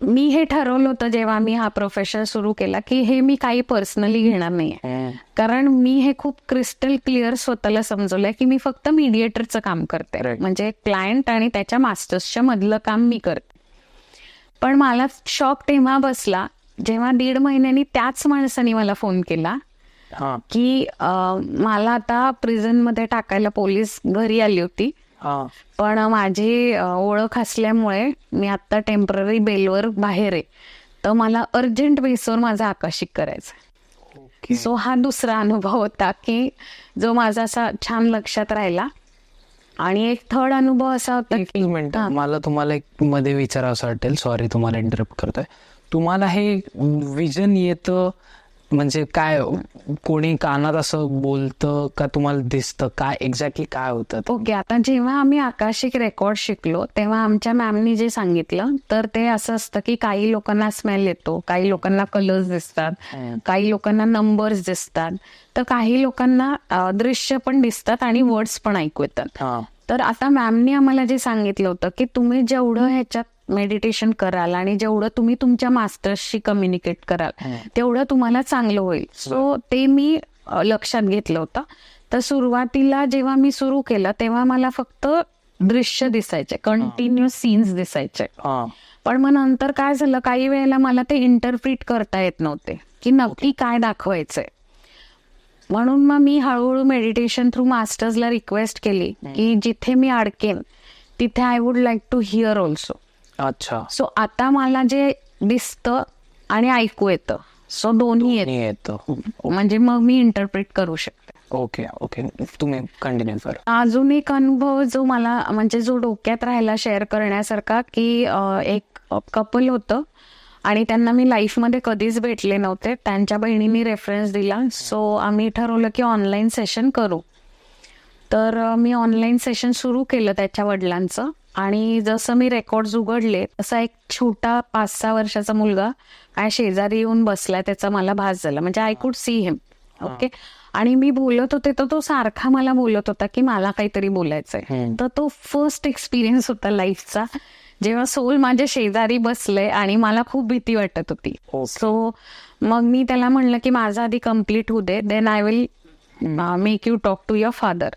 मी हे ठरवलं होतं जेव्हा मी हा प्रोफेशन सुरू केला की हे मी काही पर्सनली घेणार नाहीये, कारण मी हे खूप क्रिस्टल क्लिअर स्वतःला समजवलंय की मी फक्त मीडिएटरचं काम करते, म्हणजे क्लायंट आणि त्याच्या मास्टर्सच्या मधलं काम मी करते. पण मला शॉक तेव्हा बसला जेव्हा 1.5 महिन्यांनी त्याच माणसाने मला फोन केला की मला आता प्रिझन मध्ये टाकायला पोलीस घरी आली होती, पण माझी ओळख असल्यामुळे मी आता टेम्पररी बेलवर बाहेर आहे, तर मला अर्जंट बेसवर माझा आकाशिक करायचा. सो हा दुसरा अनुभव होता की जो माझा असा छान लक्षात राहिला. आणि एक थर्ड अनुभव असा होता. एक मिनिट, मला तुम्हाला एक मध्ये विचारावं वाटेल, सॉरी तुम्हाला इंटरप्ट करतोय. तुम्हाला हे विजन येतं म्हणजे काय, कोणी कानात असं बोलतं का तुम्हाला दिसतं, काय एक्झॅक्टली काय होतं? ओके, आता जेव्हा आम्ही आकाशिक रेकॉर्ड शिकलो तेव्हा आमच्या मॅमनी जे सांगितलं तर ते असं असतं की काही लोकांना स्मेल येतो, काही लोकांना कलर्स दिसतात, काही लोकांना नंबर्स दिसतात, तर काही लोकांना दृश्य पण दिसतात आणि वर्ड्स पण ऐकू येतात. तर आता मॅमनी आम्हाला जे सांगितलं होतं की तुम्ही जेवढं ह्याच्यात मेडिटेशन कराल आणि जेवढं तुम्ही तुमच्या मास्टर्सशी कम्युनिकेट कराल तेवढं तुम्हाला चांगलं होईल. सो ते मी लक्षात घेतलं होतं. तर सुरुवातीला जेव्हा मी सुरू केलं तेव्हा मला फक्त दृश्य दिसायचे, कंटिन्युअस सीन्स दिसायचे. पण मग नंतर काय झालं, काही वेळेला मला ते इंटरप्रिट करता येत नव्हते की नक्की काय दाखवायचंय. म्हणून मग मी हळूहळू मेडिटेशन थ्रू मास्टर्सला रिक्वेस्ट केली की जिथे मी अडकेन तिथे I would like to hear also. अच्छा. सो आता मला जे दिसतं आणि ऐकू येतं सो दोन्ही येत, येतं. म्हणजे मग मी इंटरप्रेट करू शकते. ओके ओके, तुम्ही कंटिन्यू करा. अजून एक अनुभव जो मला म्हणजे जो डोक्यात राहिला शेअर करण्यासारखा, की एक कपल होतं आणि त्यांना मी लाईफमध्ये कधीच भेटले नव्हते. त्यांच्या बहिणीने रेफरन्स दिला, सो आम्ही ठरवलं की ऑनलाईन सेशन करू. तर मी ऑनलाईन सेशन सुरू केलं त्याच्या वडिलांचं, आणि जसं मी रेकॉर्ड्स उघडले तसा एक छोटा 5-6 वर्षाचा मुलगा काय शेजारी येऊन बसलाय त्याचा मला भास झाला. म्हणजे I could see him. Okay. आणि मी बोलत होते तर तो सारखा मला बोलत होता की मला काहीतरी बोलायचंय. तर तो फर्स्ट एक्सपिरियन्स होता लाईफचा, जेव्हा सोल माझ्या शेजारी बसले आणि मला खूप भीती वाटत होती. सो मग मी त्याला म्हणलं की माझा आधी कम्प्लीट होऊ दे, then I will make you talk to your father.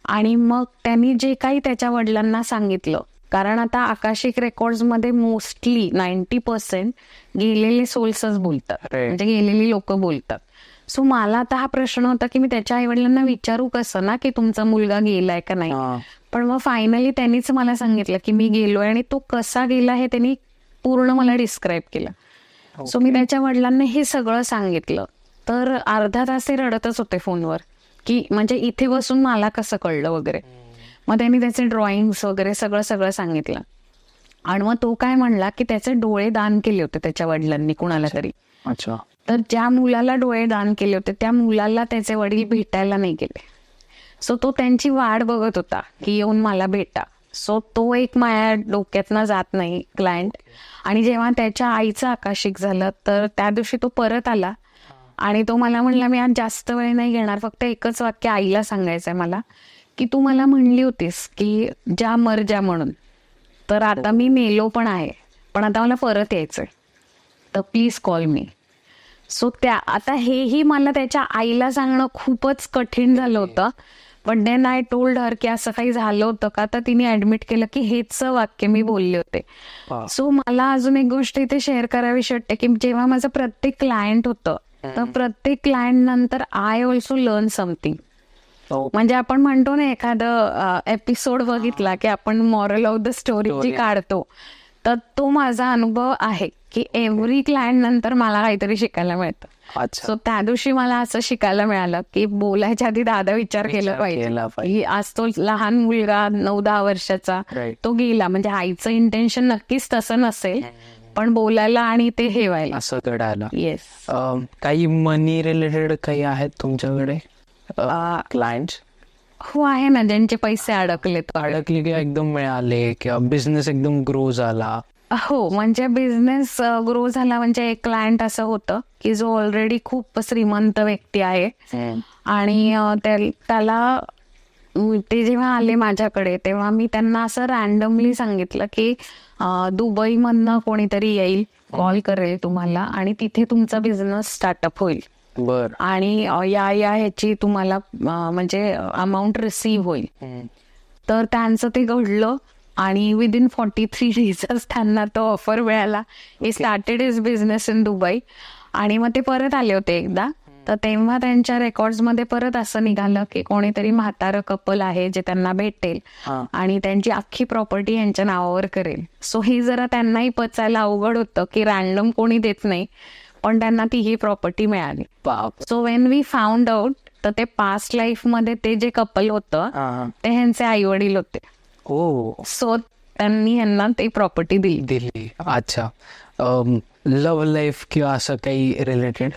आणि मग त्यांनी जे काही त्याच्या वडिलांना सांगितलं, कारण आता आकाशिक रेकॉर्ड्स मध्ये मोस्टली 90% गेलेले सोल्सच बोलतात, म्हणजे गेलेली लोक बोलतात. सो मला आता हा प्रश्न होता की मी त्याच्या आई वडिलांना विचारू कसं ना की तुमचा मुलगा गेलाय का नाही. पण मग फायनली त्यांनीच मला सांगितलं की मी गेलोय, आणि तो कसा गेला हे त्यांनी पूर्ण मला डिस्क्राईब केलं. सो मी त्याच्या वडिलांना हे सगळं सांगितलं. तर अर्धा तास ते रडतच होते फोनवर की म्हणजे इथे बसून मला कसं कळलं वगैरे. मग त्यांनी त्याचे ड्रॉइंग्स वगैरे सगळं सांगितलं. आणि मग तो काय म्हणला की त्याचे डोळे दान केले होते त्याच्या वडिलांनी कुणाला तरी. अच्छा. तर ज्या मुलाला डोळे दान केले होते त्या मुलाला त्याचे वडील भेटायला नाही गेले. सो तो त्यांची वाट बघत होता की येऊन मला भेटा. सो तो एक माझ्या डोक्यातनं जात नाही क्लायंट. आणि जेव्हा त्याच्या आईचं आकाशिक झालं तर त्या दिवशी तो परत आला आणि तो मला म्हणला मी आज जास्त वेळ नाही घेणार, फक्त एकच वाक्य आईला सांगायचंय मला, की तू मला म्हणली होतीस की जा मर जा म्हणून, तर आता मी मेलो पण आहे, पण आता मला परत यायचंय, तर प्लीज कॉल मी. सो आता हेही मला त्याच्या आईला सांगणं खूपच कठीण झालं होतं. पण देन आय टोल्ड हर की असं काही झालं होतं का, तर तिने ऍडमिट केलं की हेच वाक्य मी बोलले होते. सो मला अजून एक गोष्ट इथे शेअर करावीशी वाटते की जेव्हा माझं प्रत्येक क्लायंट होतं तर प्रत्येक क्लायंट नंतर आय ऑल्सो लर्न समथिंग. म्हणजे आपण म्हणतो ना एखादं एपिसोड बघितला की आपण मॉरल ऑफ द स्टोरी जी काढतो, तर तो माझा अनुभव आहे की एव्हरी क्लायंट नंतर मला काहीतरी शिकायला मिळतं. सो त्या दिवशी मला असं शिकायला मिळालं की बोलायच्या आधी 10 विचार केला पाहिजे. आज तो लहान मुलगा 9-10 वर्षाचा तो गेला, म्हणजे आईचं इंटेन्शन नक्कीच तसं नसेल, पण बोलायला आणि ते हे व्हायला असं घडायला. येस. काही मनी रिलेटेड काही आहेत तुमच्याकडे क्लायंट? हो आहे ना, ज्यांचे पैसे अडकले की एकदम मिळाले किंवा बिझनेस एकदम ग्रो झाला. हो, म्हणजे बिझनेस ग्रो झाला. म्हणजे एक क्लायंट असं होतं की जो ऑलरेडी खूप श्रीमंत व्यक्ती आहे आणि त्याला ते जेव्हा आले माझ्याकडे तेव्हा मी त्यांना असं रॅन्डमली सांगितलं की दुबईमधनं कोणीतरी येईल, कॉल करेल तुम्हाला आणि तिथे तुमचा बिझनेस स्टार्टअप होईल. बर. आणि या ह्याची तुम्हाला म्हणजे अमाऊंट रिसीव्ह होईल. तर त्यांचं ते घडलं आणि विदिन 43 डेजच त्यांना तो ऑफर मिळाला. हे started is business in Dubai. आणि मग ते परत आले होते एकदा, तर तेव्हा त्यांच्या रेकॉर्ड्समध्ये परत असं निघालं की कोणीतरी म्हातारं कपल आहे जे त्यांना भेटेल आणि त्यांची अख्खी प्रॉपर्टी यांच्या नावावर करेल. सो हे जरा त्यांनाही पचायला अवघड होतं की रॅन्डम कोणी देत नाही, पण त्यांना ती ही प्रॉपर्टी मिळाली. So when we found out, तर ते पास्ट लाईफ मध्ये ते जे कपल होतं ते ह्यांचे आई वडील होते. सो त्यांनी ह्यांना ते प्रॉपर्टी दिली. अच्छा. लव्ह लाईफ किंवा असं काही रिलेटेड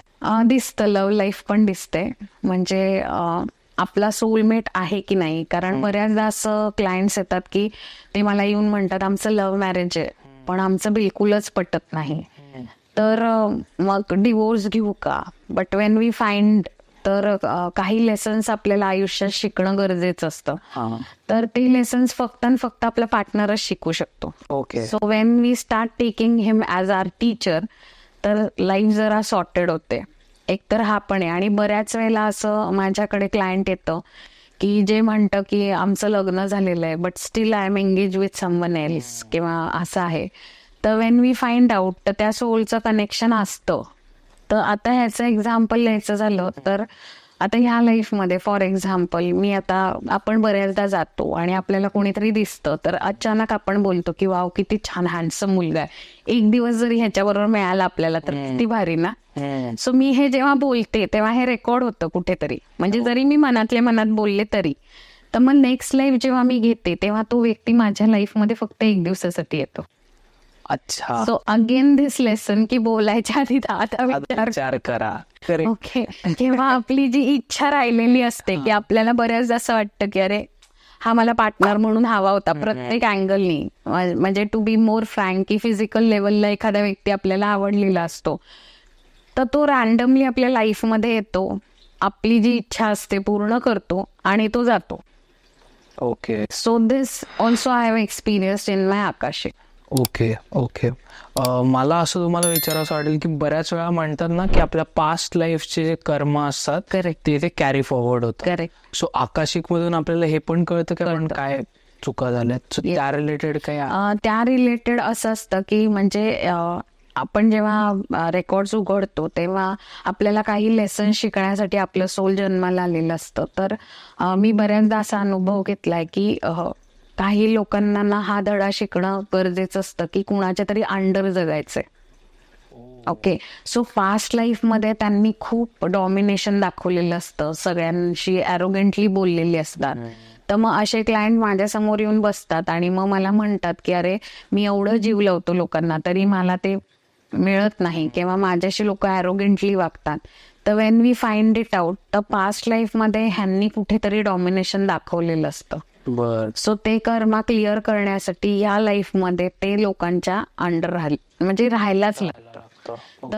दिसतं, लव्ह लाईफ पण दिसते. म्हणजे आपला सोलमेट आहे की नाही, कारण बऱ्याचदा असं क्लायंट्स येतात की ते मला येऊन म्हणतात आमचं लव्ह मॅरेज आहे पण आमचं बिलकुलच पटत नाही, तर मग डिवोर्स घेऊ का. बट वेन वी फाइंड, तर काही लेसन्स आपल्याला आयुष्यात शिकणं गरजेचं असतं, तर ते लेसन्स फक्त आणि फक्त आपला पार्टनरच शिकू शकतो. Okay. So when we start taking him as our teacher, तर लाईफ जरा सॉर्टेड होते. एकतर हा पण आहे. आणि बऱ्याच वेळेला असं माझ्याकडे क्लायंट येतं की जे म्हणतं की आमचं लग्न झालेलं आहे but still I am engage with someone else किंवा असं आहे. तर वेन वी फाइंड आउट, तर त्या सोलचं कनेक्शन असतं. तर आता ह्याचं एक्झाम्पल द्यायचं झालं तर आता ह्या लाईफमध्ये फॉर एक्झाम्पल आपण बऱ्याचदा जातो आणि आपल्याला कोणीतरी दिसतं, तर अचानक आपण बोलतो की वाव किती छान हँडसम मुलगा आहे. एक दिवस जरी ह्याच्याबरोबर मिळाला आपल्याला तर किती भारी ना. सो मी हे जेव्हा बोलते तेव्हा हे रेकॉर्ड होतं कुठेतरी, म्हणजे जरी मी मनातल्या मनात बोलले तरी. तर मग नेक्स्ट लाईफ जेव्हा मी घेते तेव्हा तो व्यक्ती माझ्या लाईफमध्ये फक्त 1 दिवसासाठी येतो. अच्छा, सो अगेन दिस लेसन की बोलायच्या आधी 10 विचार करा. ओके, जेव्हा आपली जी इच्छा राहिलेली असते की आपल्याला बऱ्याचदा असं वाटतं की अरे हा मला पार्टनर म्हणून हवा होता प्रत्येक अँगलनी, म्हणजे टू बी मोर फ्रँक की फिजिकल लेवलला एखादा व्यक्ती आपल्याला आवडलेला असतो, तर तो रॅन्डमली आपल्या लाईफमध्ये येतो, आपली जी इच्छा असते पूर्ण करतो आणि तो जातो. Okay so this also I have experience in my Akashic. Okay okay मला असं तुम्हाला विचारावं वाटेल की बऱ्याच वेळा म्हणतात ना की आपल्या पास्ट लाईफचे जे कर्म असतात करेक्ट ते कॅरी फॉरवर्ड होतं. करेक्ट. सो आकाशिक मधून आपल्याला हे पण कळतं की आपण काय चुका झाल्यात. So त्या रिलेटेड काय त्या रिलेटेड असं असतं की म्हणजे आपण जेव्हा रेकॉर्ड्स उघडतो तेव्हा आपल्याला काही लेसन शिकण्यासाठी आपलं सोल जन्माला आलेलं असतं. तर मी बऱ्याचदा असा अनुभव घेतलाय की काही लोकांना ना हा धडा शिकणं गरजेचं असतं की कुणाच्या तरी अंडर जगायचंय. ओके, सो पास्ट लाईफमध्ये त्यांनी खूप डॉमिनेशन दाखवलेलं असतं, सगळ्यांशी ॲरोगेंटली बोललेली असतात. तर मग असे क्लायंट माझ्यासमोर येऊन बसतात आणि मग मला म्हणतात की अरे मी एवढं जीव लावतो लोकांना तरी मला ते मिळत नाही किंवा माझ्याशी लोक ॲरोगेंटली वागतात. तर when we find it out, तर पास्ट लाईफमध्ये ह्यांनी कुठेतरी डॉमिनेशन दाखवलेलं असतं. सो ते कर्मा क्लिअर करण्यासाठी या लाईफमध्ये ते लोकांच्या अंडर म्हणजे राहायलाच लागतं.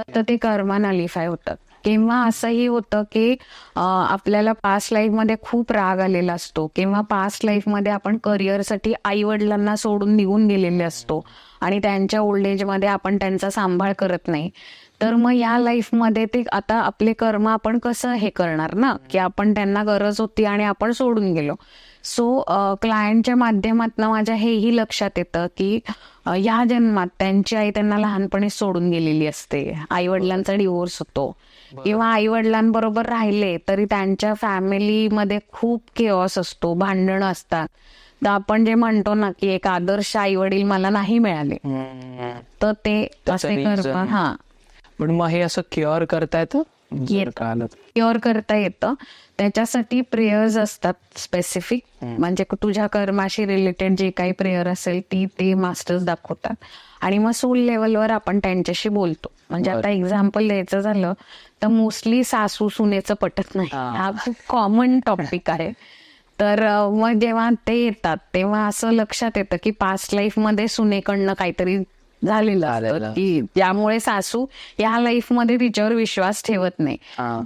तर ते कर्मा नलिफाय होतात. किंवा असंही होतं की आपल्याला पास्ट लाईफमध्ये खूप राग आलेला असतो किंवा पास्ट लाईफमध्ये आपण करिअरसाठी आई वडिलांना सोडून निघून गेलेले असतो आणि त्यांच्या ओल्ड एजमध्ये आपण त्यांचा सांभाळ करत नाही. तर मग या लाईफमध्ये ते आता आपले कर्म आपण कसं हे करणार ना, की आपण त्यांना गरज होती आणि आपण सोडून गेलो. सो क्लायंटच्या माध्यमातून माझ्या हेही लक्षात येतं की या जन्मात त्यांची आई त्यांना लहानपणी सोडून गेलेली असते, आई वडिलांचा डिवोर्स होतो किंवा आई वडिलांबरोबर राहिले तरी त्यांच्या फॅमिलीमध्ये खूप केऑस असतो, भांडणं असतात. तर आपण जे म्हणतो ना की एक आदर्श आई वडील मला नाही मिळाले, तर ते असे कर्म पण मग हे असं क्युअर करता येतं. क्युअर करता येतं. त्याच्यासाठी प्रेयर्स असतात स्पेसिफिक, म्हणजे तुझ्या कर्माशी रिलेटेड जे काही प्रेयर असेल ते मास्टर्स दाखवतात आणि मग सोल लेवलवर आपण त्यांच्याशी बोलतो. म्हणजे आता एक्झाम्पल द्यायचं झालं तर मोस्टली सासू सुनेचं पटत नाही, हा खूप कॉमन टॉपिक आहे. तर मग जेव्हा ते येतात तेव्हा असं लक्षात येतं की पास्ट लाईफमध्ये सुनेकडनं काहीतरी झालेलं असतं की त्यामुळे सासू या लाईफमध्ये तिच्यावर विश्वास ठेवत नाही.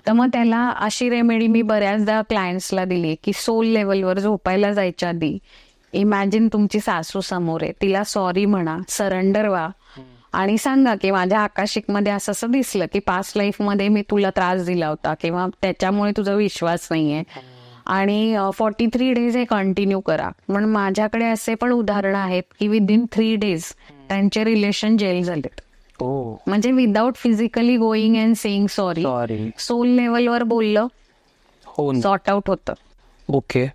तर मग त्याला अशी रेमेडी मी बऱ्याचदा क्लायंट्सला दिली की सोल लेवलवर झोपायला जायच्या आधी इमॅजिन तुमची सासू समोर आहे, तिला सॉरी म्हणा, सरेंडर व्हा आणि सांगा की माझ्या आकाशिकमध्ये असं असं दिसलं की पास्ट लाईफमध्ये मी तुला त्रास दिला होता किंवा त्याच्यामुळे तुझा विश्वास नाहीये आणि 43 डेज हे कंटिन्यू करा. पण माझ्याकडे असे पण उदाहरणं आहेत की विदिन 3 डेज त्यांचे रिलेशन जेल झालेत. म्हणजे without physically going and saying sorry, soul लेवलवर बोललं, सॉर्ट आउट होतं. ओके.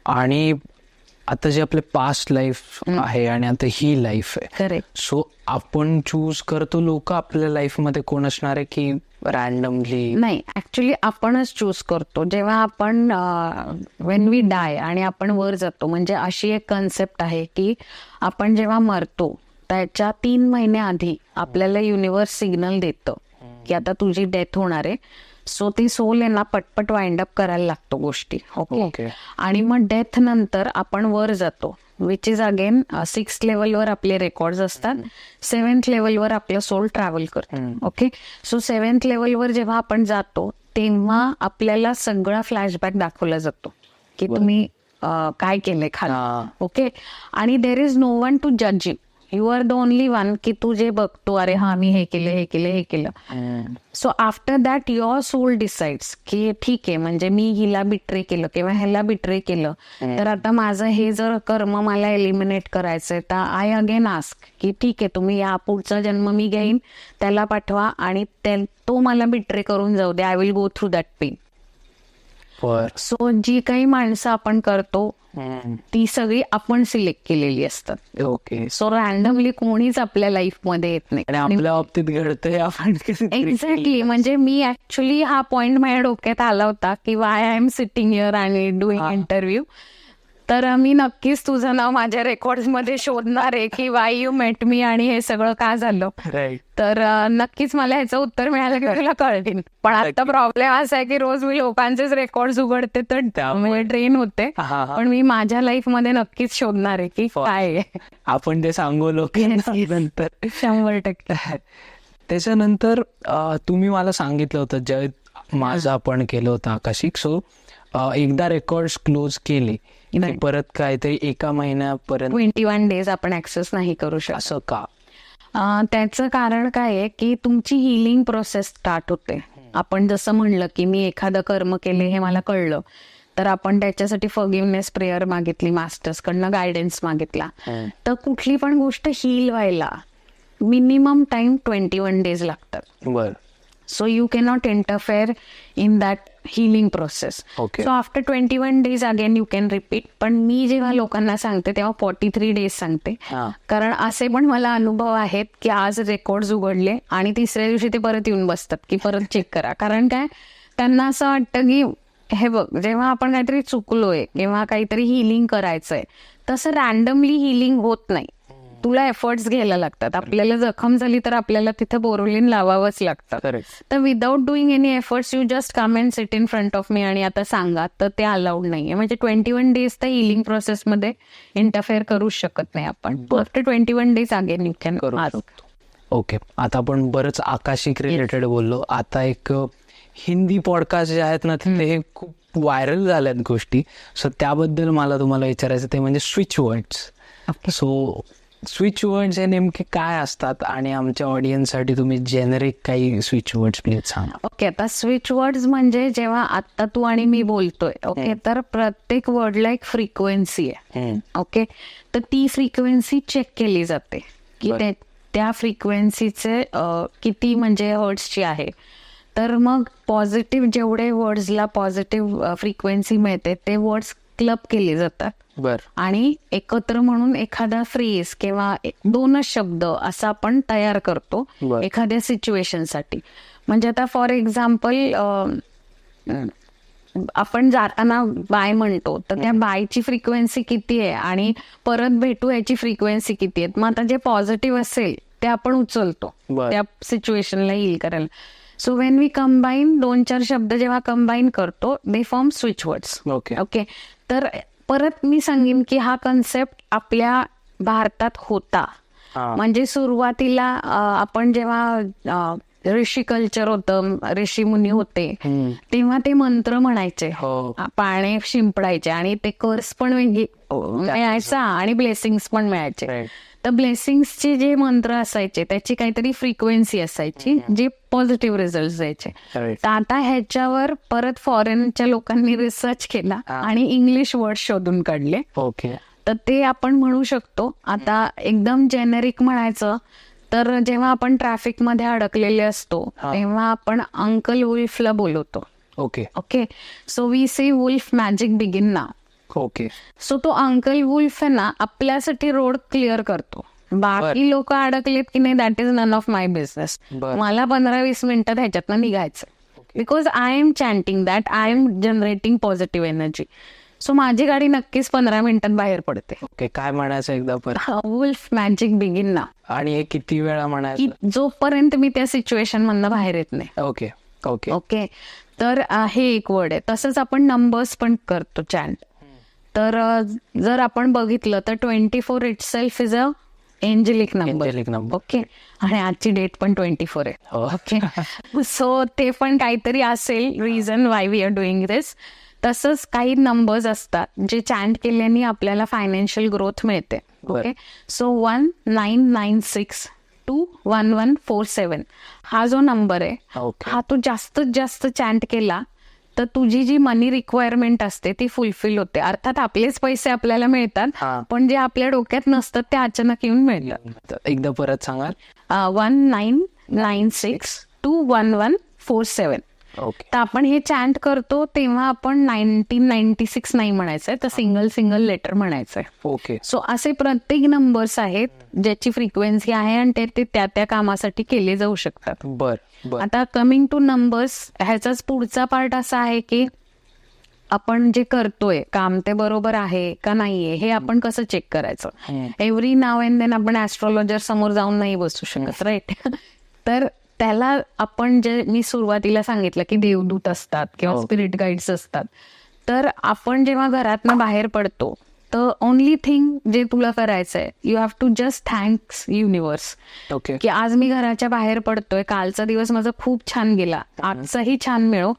आणि आता जे आपले पास्ट लाईफ आहे आणि आता ही लाईफ आहे, करेक्ट. सो आपण चूज करतो लोक आपल्या लाईफ मध्ये कोण असणार आहे की रॅन्डमली? नाही, ऍक्च्युली आपणच चूज करतो. जेव्हा आपण वेन वी डाय आणि आपण वर जातो, म्हणजे अशी एक कन्सेप्ट आहे की आपण जेव्हा मरतो त्याच्या 3 महिने आधी आपल्याला युनिव्हर्स सिग्नल देतं की आता तुझी डेथ होणार आहे. सो ती सोल आहे ना पटपट वाइंड अप करायला लागतो गोष्टी. ओके. आणि मग डेथ नंतर आपण वर जातो, विच इज अगेन 6th लेवलवर आपले रेकॉर्ड्स असतात, 7th लेवलवर आपलं सोल ट्रॅव्हल करतो. ओके. सो 7th लेवलवर जेव्हा आपण जातो तेव्हा आपल्याला सगळा फ्लॅशबॅक दाखवला जातो की तुम्ही काय केलंय खाली. ओके. आणि there is no one to जज you, you are the only one की तू जे बघतो अरे हा मी हे केलं हे केलं हे केलं. So after that your soul decides की ठीक आहे, म्हणजे मी हिला बिट्रे केलं किंवा ह्याला बिट्रे केलं, तर आता माझं हे जर कर्म मला एलिमिनेट करायचंय तर आय अगेन आस्क की ठीक आहे तुम्ही या पुढचा जन्म मी घेईन त्याला पाठवा आणि तो मला बिट्रे करून जाऊ दे, I will go through that pain. बर. सो जी काही माणसं आपण करतो ती सगळी आपण सिलेक्ट केलेली असतात. ओके. सो रॅन्डमली कोणीच आपल्या लाईफ मध्ये येत नाही. आणि आपल्या बाबतीत घडतंय आपण एक्झॅक्टली. म्हणजे मी ऍक्च्युली हा पॉइंट माझ्या डोक्यात आला होता की Y I am sitting here आणि डुईंग इंटरव्ह्यू. तर मी नक्कीच तुझं नाव माझ्या रेकॉर्ड मध्ये शोधणार आहे की वाय यू मेट मी आणि हे सगळं का झालं. राईट. तर नक्कीच मला ह्याचं उत्तर मिळालं की तुला कळतील. पण आता प्रॉब्लेम असा आहे की रोज मी लोकांचेच रेकॉर्ड उघडते तर म्हणजे ट्रेन होते. पण मी माझ्या लाईफ मध्ये नक्कीच शोधणार आहे की काय आहे. आपण ते सांगू लोक नंतर 100%. त्याच्यानंतर तुम्ही मला सांगितलं होतं जय माझं आपण केलं होतं आकाशिक. सो एकदा रेकॉर्ड क्लोज केले की परत काहीतरी एका महिन्यापर्यंत 21 days आपण ऍक्सेस नाही करू शकत. असं का? त्याचं कारण काय आहे की तुमची हिलिंग प्रोसेस स्टार्ट होते. आपण जसं म्हणलं की मी एखादं कर्म केले हे मला कळलं तर आपण त्याच्यासाठी फॉरगिव्हनेस प्रेयर मागितली, मास्टर्स कडनं गायडन्स मागितला. तर कुठली पण गोष्ट हील व्हायला मिनिमम टाइम 21 days लागतात. बर. So you cannot interfere in that healing process. Okay. So after 21 days again you can repeat. पण मी जेव्हा लोकांना सांगते तेव्हा 43 days सांगते. कारण असे पण मला अनुभव आहेत की आज रेकॉर्ड उघडले आणि तिसऱ्या दिवशी ते परत येऊन बसतात की परत चेक करा. कारण काय त्यांना असं वाटतं की हे बघ, जेव्हा आपण काहीतरी चुकलोय किंवा काहीतरी हिलिंग करायचंय तसं रॅन्डमली हिलिंग होत नाही. तुला एफर्ट्स घ्यायला लागतात. आपल्याला जखम झाली तर आपल्याला तिथे बोरोलिन लावावंच लागतं. तर without doing any efforts you just come and sit in front of me आणि आता सांगा, तर ते अलाउड नाहीये. म्हणजे 21 days तर हिलिंग प्रोसेसमध्ये इंटरफेअर करू शकत नाही आपण. After 21 days again you can करू. ओके. आता आपण बरंच आकाशिक रिलेटेड बोललो. आता एक हिंदी पॉडकास्ट जे आहेत ना ते खूप व्हायरल झाल्यात गोष्टी. सो त्याबद्दल मला तुम्हाला विचारायचं ते म्हणजे switch words. So switch words हे नेमके काय असतात आणि आमच्या ऑडियन्ससाठी तुम्ही जेनेरिक काही स्विच वर्ड्स प्लीज सांगा. ओके. आता स्विच वर्ड्स म्हणजे जेव्हा आता तू आणि मी बोलतोय, ओके, तर प्रत्येक वर्डला एक फ्रिक्वेन्सी आहे. ओके. तर ती फ्रिक्वेन्सी चेक केली जाते की त्या फ्रिक्वेन्सीचे किती म्हणजे हर्ट्सची आहे. तर मग पॉझिटिव्ह जेवढे वर्ड्सला पॉझिटिव्ह फ्रिक्वेन्सी मिळते ते वर्ड्स क्लब केले जातात. आणि एकत्र म्हणून एखादा फ्रेज किंवा 2च शब्द असा आपण तयार करतो एखाद्या सिच्युएशनसाठी. म्हणजे आता फॉर एक्झाम्पल आपण जाताना बाय म्हणतो तर त्या बायची फ्रिक्वेन्सी किती आहे आणि परत भेटू याची फ्रिक्वेन्सी किती आहे. मग आता जे पॉझिटिव्ह असेल ते आपण उचलतो त्या सिच्युएशनला हील करायला. सो वेन वी कंबाईन 2-4 शब्द जेव्हा कंबाईन करतो they form switch words. Okay. तर परत मी सांगेन की हा कन्सेप्ट आपल्या भारतात होता. म्हणजे सुरुवातीला आपण जेव्हा ऋषी कल्चर होतं, ऋषी मुनी होते तेव्हा ते मंत्र म्हणायचे, पाणी शिंपडायचे आणि ते कर्स पण मिळायचा आणि ब्लेसिंग्स पण मिळायचे. तर ब्लेसिंग्सचे जे मंत्र असायचे त्याची काहीतरी फ्रिक्वेन्सी असायची जी पॉझिटिव्ह रिझल्ट द्यायचे. तर आता ह्याच्यावर परत फॉरेनच्या लोकांनी रिसर्च केला आणि इंग्लिश वर्ड शोधून काढले. ओके. तर ते आपण म्हणू शकतो. आता एकदम जेनेरिक म्हणायचं तर जेव्हा आपण ट्रॅफिक मध्ये अडकलेले असतो तेव्हा आपण अंकल वुल्फला बोलवतो. Okay. Okay. So we say wolf magic begin now. Okay. So तो अंकल वुल्फ आहे ना आपल्यासाठी रोड क्लिअर करतो. बाकी लोक अडकलेत की नाही that is none of my business. मला 15-20 मिनिटात ह्याच्यातनं निघायचं. Because I am chanting that, I am generating positive energy. So माझी गाडी नक्कीच 15 मिनिटात बाहेर पडते. ओके. काय म्हणायचं एकदा परत? वुल्फ मॅजिक बिगिन ना. आणि हे किती वेळा म्हणायचं? जोपर्यंत मी त्या सिच्युएशन मधनं बाहेर येत नाही. ओके. ओके. ओके. तर हे एक वर्ड आहे. तसंच आपण नंबर्स पण करतो चॅन्ट. तर जर आपण बघितलं तर 24 itself is a angelic number. Okay. आणि आजची डेट पण 24 आहे. ओके. सो ते पण काहीतरी असेल reason why we are doing this. तसंच काही नंबर्स असतात जे चॅन्ट केल्याने आपल्याला फायनान्शियल ग्रोथ मिळते. ओके. सो 1996211147 हा जो नंबर आहे हा तू जास्तीत जास्त चॅन्ट केला तर तुझी जी मनी रिक्वायरमेंट असते ती फुलफिल होते. अर्थात आपलेच पैसे आपल्याला मिळतात पण जे आपल्या डोक्यात नसतात ते अचानक येऊन मिळतात. एकदा परत सांगा. 1996211147. ओके. तर आपण हे चॅन्ट करतो तेव्हा आपण 1996 नाही म्हणायचंय, तर सिंगल लेटर म्हणायचंय. ओके. सो असे प्रत्येक नंबर्स आहेत ज्याची फ्रिक्वेन्सी आहे आणि ते त्या कामासाठी केले जाऊ शकतात. बर. आता कमिंग टू नंबर्स, ह्याचाच पुढचा पार्ट असा आहे की आपण जे करतोय काम ते बरोबर आहे का नाहीये हे आपण कसं चेक करायचं. एव्हरी नाव अँड देन आपण ऍस्ट्रॉलॉजर समोर जाऊन नाही बसू शकत, राईट. तर त्याला आपण जे मी सुरुवातीला सांगितलं की देवदूत असतात किंवा स्पिरिट गाईड्स असतात, तर आपण जेव्हा घरातनं बाहेर पडतो तर ओनली थिंग जे तुला करायचंय, you have to just thanks universe. Okay. की आज मी घराच्या बाहेर पडतोय, कालचा दिवस माझा खूप छान गेला, आजचाही छान मिळो.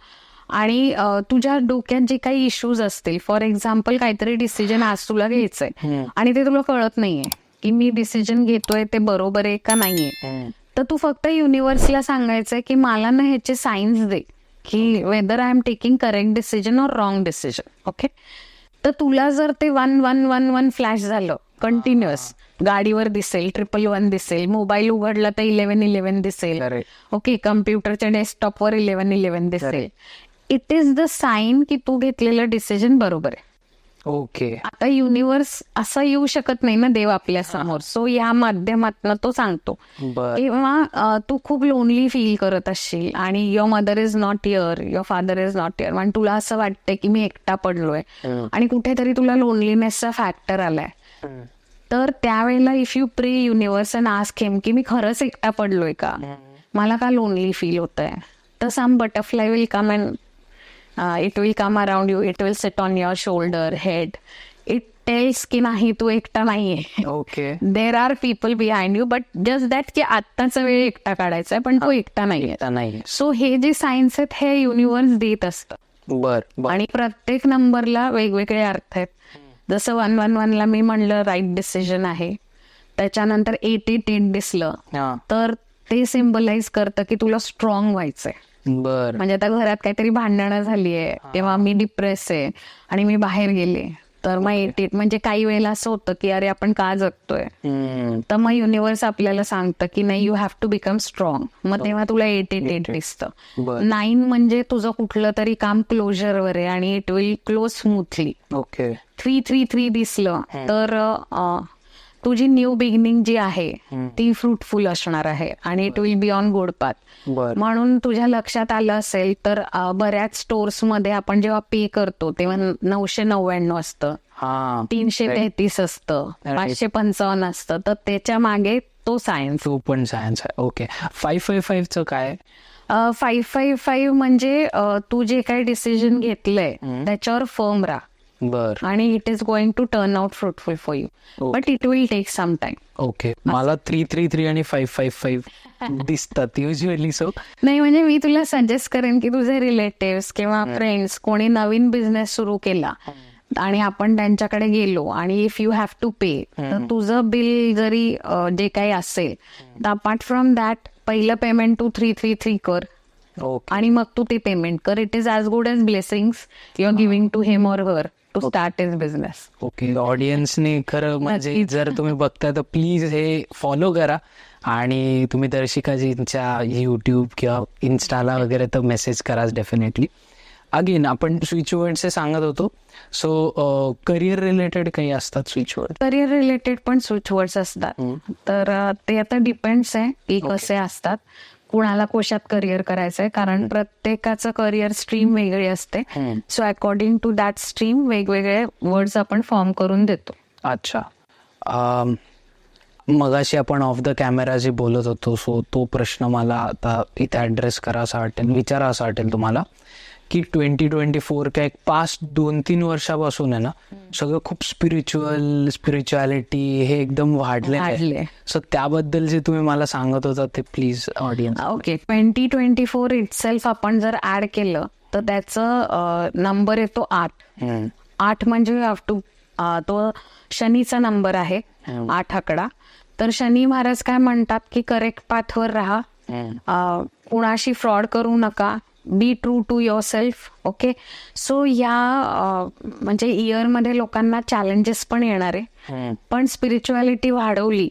आणि तुझ्या डोक्यात जे काही इश्यूज असतील, फॉर एक्झाम्पल काहीतरी डिसिजन आज तुला घ्यायचंय आणि ते तुला कळत नाहीये की मी डिसिजन घेतोय ते बरोबर आहे का नाहीये, तर तू फक्त युनिव्हर्सला सांगायचंय की मला ना ह्याचे साईन्स दे की whether I am taking correct decision और रॉंग डिसिजन. ओके. तर तुला जर ते 1111 फ्लॅश झालं कंटिन्युअस, गाडीवर दिसेल 111 दिसेल, मोबाईल उघडला तर 1111 दिसेल, ओके, कम्प्युटरच्या डेस्कटॉपवर 1111 दिसेल, इट इज द साईन की तू घेतलेलं डिसिजन बरोबर आहे. ओके. आता युनिव्हर्स असं येऊ शकत नाही ना देव आपल्या समोर, सो या माध्यमातून तो सांगतो. किंवा तू खूप लोनली फील करत असशील आणि your mother is not here, your father is not here, आणि तुला असं वाटतंय की मी एकटा पडलोय आणि कुठेतरी तुला लोनलीनेसचा फॅक्टर आलाय, तर त्यावेळेला इफ यू प्रे युनिव्हर्स अँड आस्क हिम की मी खरंच एकटा पडलोय का, मला का लोनली फील होत आहे, तर some butterfly will come and it will come around you, it will sit on your shoulder, head. It tells की नाही तू एकटा नाहीये. Okay. There are people behind you, but just that की आत्ताचा वेळ एकटा काढायचा आहे पण तो एकटा नाहीये. सो हे जे सायन्स आहेत हे युनिव्हर्स देत असतं. बर. आणि प्रत्येक नंबरला वेगवेगळे अर्थ आहेत. जसं 111 ला मी म्हणलं राईट डिसिजन आहे, त्याच्यानंतर 888 दिसलं तर ते सिम्बलाइज करतं की तुला स्ट्रॉंग व्हायचंय. बर. म्हणजे आता घरात काहीतरी भांडणं झालीये किंवा मी डिप्रेस आहे आणि मी बाहेर गेले, तर मग 88 म्हणजे काही वेळेला असं होतं की अरे आपण का जगतोय, तर मग युनिव्हर्स आपल्याला सांगतं की नाही you have to become strong, मग तेव्हा तुला 888 दिसतं. 9 म्हणजे तुझं कुठलं तरी काम क्लोजरवर आहे आणि it will close smoothly. Okay. 333 दिसलं तर तुझी न्यू बिगिनिंग जी आहे ती फ्रुटफुल असणार आहे आणि it will be on good path. म्हणून तुझ्या लक्षात आलं असेल तर बऱ्याच स्टोर्स मध्ये आपण जेव्हा पे करतो तेव्हा 999 असतं, 333 असतं, 555 असतं, तर त्याच्या मागे तो सायन्स. तो पण सायन्स आहे. ओके. 555 काय? 555 म्हणजे तू जे काही डिसिजन घेतलंय त्याच्यावर फर्म राहा. बर. आणि it is going to turn out fruitful for you, but it will take some time. Okay. मला 333 आणि 555 दिसतात युजली. सो नाही म्हणजे मी तुला सजेस्ट करेन की तुझे रिलेटिव्स किंवा फ्रेंड्स कोणी नवीन बिझनेस सुरू केला आणि आपण त्यांच्याकडे गेलो आणि if you have to pay, तर तुझं बिल जरी जे काही असेल तर अपार्ट फ्रॉम दॅट पहिलं पेमेंट तू 333 कर आणि मग तू ते पेमेंट कर. It is as good as blessings you are giving to him और her to start his business. Okay. ऑडियन्सने खरं म्हणजे जर तुम्ही बघताय तर प्लीज हे फॉलो करा आणि तुम्ही दर्शिकाजींच्या युट्यूब किंवा इन्स्टाला वगैरे तर मेसेज कराच डेफिनेटली. अगेन आपण स्विच वर्डचे सांगत होतो, सो करिअर रिलेटेड काही असतात स्विच वर्ड? करिअर रिलेटेड पण स्विच वर्ड्स असतात, तर ते आता डिपेंड्स आहे की कसे असतात, कुणाला कोशात करिअर करायचंय, कारण प्रत्येकाचं करिअर स्ट्रीम वेगळी असते. So according to that stream वेगवेगळे वर्ड्स आपण फॉर्म करून देतो. अच्छा. मगाशी आपण ऑफ द कॅमेरा जे बोलत होतो, सो तो प्रश्न मला आता इथे ऍड्रेस करावा वाटेल, विचारावा वाटेल तुम्हाला की 2024 काय पास्ट 2-3 वर्षापासून आहे ना सगळं खूप स्पिरिच्युअलिटी हे एकदम वाढले. सो त्याबद्दल जे तुम्ही मला सांगत होता ते प्लीज ऑडियन्स. ओके. 2024 इटसेल्फ आपण जर ऍड केलं तर त्याचं नंबर येतो 8. 8 म्हणजे यू हॅव टू, तो शनीचा नंबर आहे 8 आकडा. तर शनी महाराज काय म्हणतात की करेक्ट पाथवर राहा, कुणाशी फ्रॉड करू नका, be true to yourself. Okay. So या म्हणजे इयरमध्ये लोकांना चॅलेंजेस पण येणार आहे, पण स्पिरिच्युअलिटी वाढवली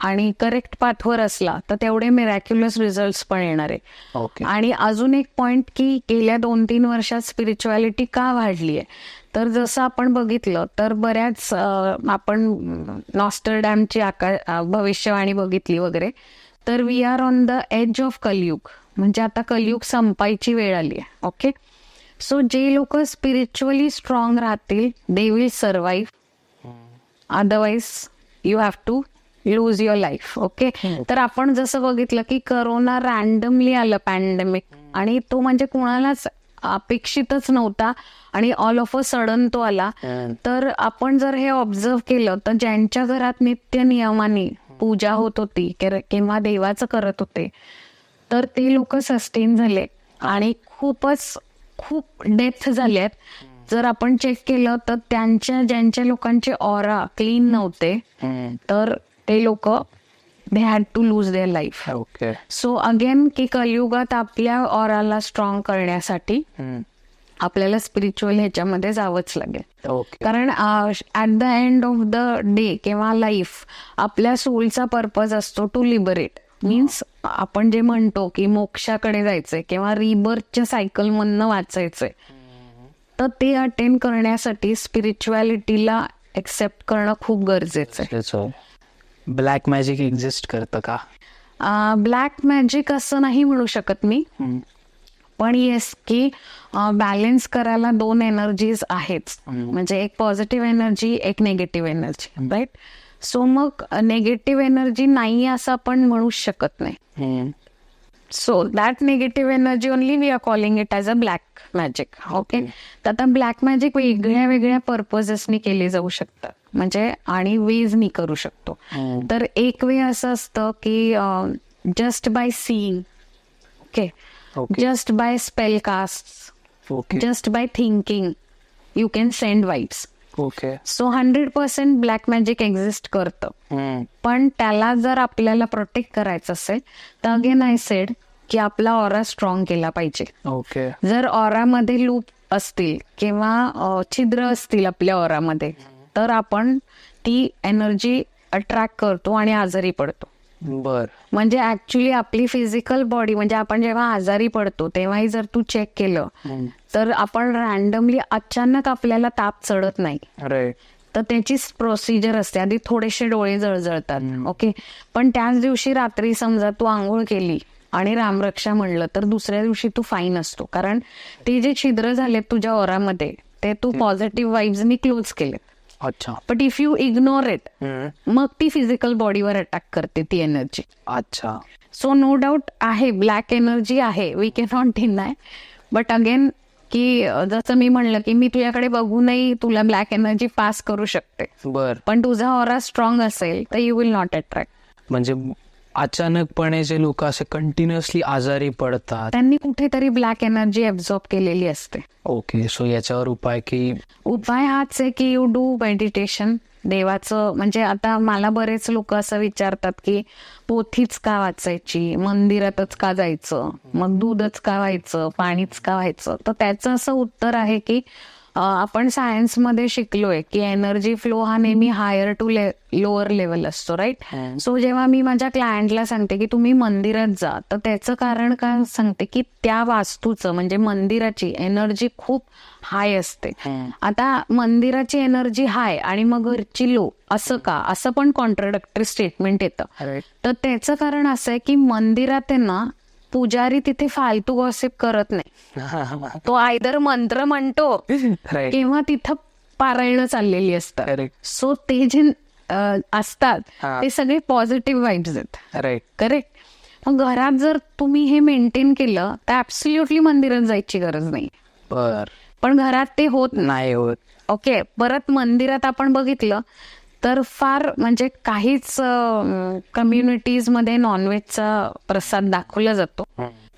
आणि करेक्ट पाथवर असला तर तेवढे मिरॅक्युलस रिझल्ट पण येणार आहे. ओके. आणि अजून एक पॉइंट की गेल्या 2-3 वर्षात स्पिरिच्युअलिटी का वाढली आहे, तर जसं आपण बघितलं तर बऱ्याच आपण नॉस्टरडॅमची भविष्यवाणी बघितली वगैरे, तर we are on the age of Kaliyug, म्हणजे आता कलियुग संपायची वेळ आली आहे. ओके. सो जे लोक स्पिरिच्युअली स्ट्रॉंग राहतील they will survive, otherwise you have to lose your life. Okay. तर आपण जसं बघितलं की करोना रॅन्डमली आलं, पॅन्डेमिक, आणि तो म्हणजे कुणालाच अपेक्षितच नव्हता आणि ऑल ऑफ अ सडन तो आला. तर आपण जर हे ऑब्झर्व केलं तर ज्यांच्या घरात नित्य नियमाने पूजा होत होती किंवा देवाचं करत होते तर ते लोक सस्टेन झाले आणि खूप डेथ झाले आहेत. जर आपण चेक केलं तर ज्यांच्या लोकांचे ऑरा क्लीन नव्हते तर ते लोक they had to lose their life. Okay. So again की कलियुगात आपल्या ऑराला स्ट्रॉंग करण्यासाठी आपल्याला स्पिरिच्युअल ह्याच्यामध्ये जावंच लागेल. ओके. कारण at the end of the day किंवा लाईफ आपल्या सोलचा पर्पज असतो टू लिबरेट. मीन्स आपण जे म्हणतो की मोक्षाकडे जायचंय किंवा रिबर्थच्या सायकल मधनं वाचायचंय, तर ते अटेंड करण्यासाठी स्पिरिच्युअलिटीला एक्सेप्ट करणं खूप गरजेचं आहे. ब्लॅक मॅजिक एक्झिस्ट करतं का? ब्लॅक मॅजिक असं नाही म्हणू शकत मी, पण येस की बॅलन्स करायला 2 एनर्जीज आहेच, म्हणजे एक पॉझिटिव्ह एनर्जी, एक निगेटिव्ह एनर्जी, राईट. सो मग निगेटिव्ह एनर्जी नाही असं आपण म्हणूच शकत नाही. So that negative energy only we are calling it as a black magic. Okay. तर आता ब्लॅक मॅजिक वेगळ्या वेगळ्या पर्पजेसनी केले जाऊ शकतात, म्हणजे आणि वेजनी करू शकतो. तर एक वे असं असतं की just by seeing, okay, just by spell casts, okay, just by thinking you can send vibes. okay. So 100% black magic exist करतं, पण त्याला जर आपल्याला प्रोटेक्ट करायचं असेल तर अगेन आय सेड की आपला ऑरा स्ट्रॉंग केला पाहिजे. ओके. जर ऑरामध्ये लूप असतील किंवा छिद्र असतील आपल्या ऑरामध्ये तर आपण ती एनर्जी अट्रॅक्ट करतो आणि आजारी पडतो. बर. म्हणजे ऍक्च्युली आपली फिजिकल बॉडी, म्हणजे आपण जेव्हा आजारी पडतो तेव्हाही जर तू चेक केलं तर आपण रॅन्डमली अचानक आपल्याला ताप चढत नाही, तर त्याचीच प्रोसिजर असते. आधी थोडेसे डोळे जळजळतात, ओके, पण त्याच दिवशी रात्री समजा तू आंघोळ केली आणि रामरक्षा म्हणलं तर दुसऱ्या दिवशी तू फाईन असतो, कारण ते जे छिद्र झाले तुझ्या ओरामध्ये ते तू पॉझिटिव्ह वाईब्सनी क्लोज केले. अच्छा. But if you ignore it मग ती फिजिकल बॉडीवर अटॅक करते ती एनर्जी. अच्छा. सो नो डाऊट आहे ब्लॅक एनर्जी आहे, we can not deny. But again की जसं मी म्हणलं की मी तुझ्याकडे बघूनही तुला ब्लॅक एनर्जी पास करू शकते, बर, पण तुझा ऑरा स्ट्रॉंग असेल तर यू विल नॉट अट्रॅक्ट. म्हणजे अचानकपणे जे लोक असे कंटिन्युअसली आजारी पडतात त्यांनी कुठेतरी ब्लॅक एनर्जी ऍब्झॉर्ब केलेली असते. ओके. सो याच्यावर उपाय की? उपाय हाच आहे की यू डू मेडिटेशन. देवाचं म्हणजे आता मला बरेच लोक असं विचारतात की पोथीच का वाचायची, मंदिरातच का जायचं, मग दूधच का व्हायचं, पाणीच का व्हायचं. तर त्याचं असं उत्तर आहे की आपण सायन्समध्ये शिकलोय की एनर्जी फ्लो हा नेहमी हायर टू लोअर लेवल असतो, राईट. सो जेव्हा मी माझ्या क्लायंटला सांगते की तुम्ही मंदिरात जा, तर त्याचं कारण काय सांगते की त्या वास्तूचं म्हणजे मंदिराची एनर्जी खूप हाय असते. आता मंदिराची एनर्जी हाय आणि मग घरची लो, असं का, असं पण कॉन्ट्राडक्टरी स्टेटमेंट येतं. तर त्याचं कारण असं आहे की मंदिरात आहे ना पुजारी तिथे फालतू गॉसिप करत नाही, तो आयदर मंत्र म्हणतो किंवा तिथं पारायण चाललेली असतात. सो ते जे असतात ते सगळे पॉझिटिव्ह वाईब्स आहेत, करेक्ट. मग घरात जर तुम्ही हे मेंटेन केलं तर ऍब्सोल्युटली मंदिरात जायची गरज नाही. पण घरात ते होत नाही. ओके. परत मंदिरात आपण बघितलं तर फार म्हणजे काहीच कम्युनिटीजमध्ये नॉनव्हेजचा प्रसाद दाखवला जातो.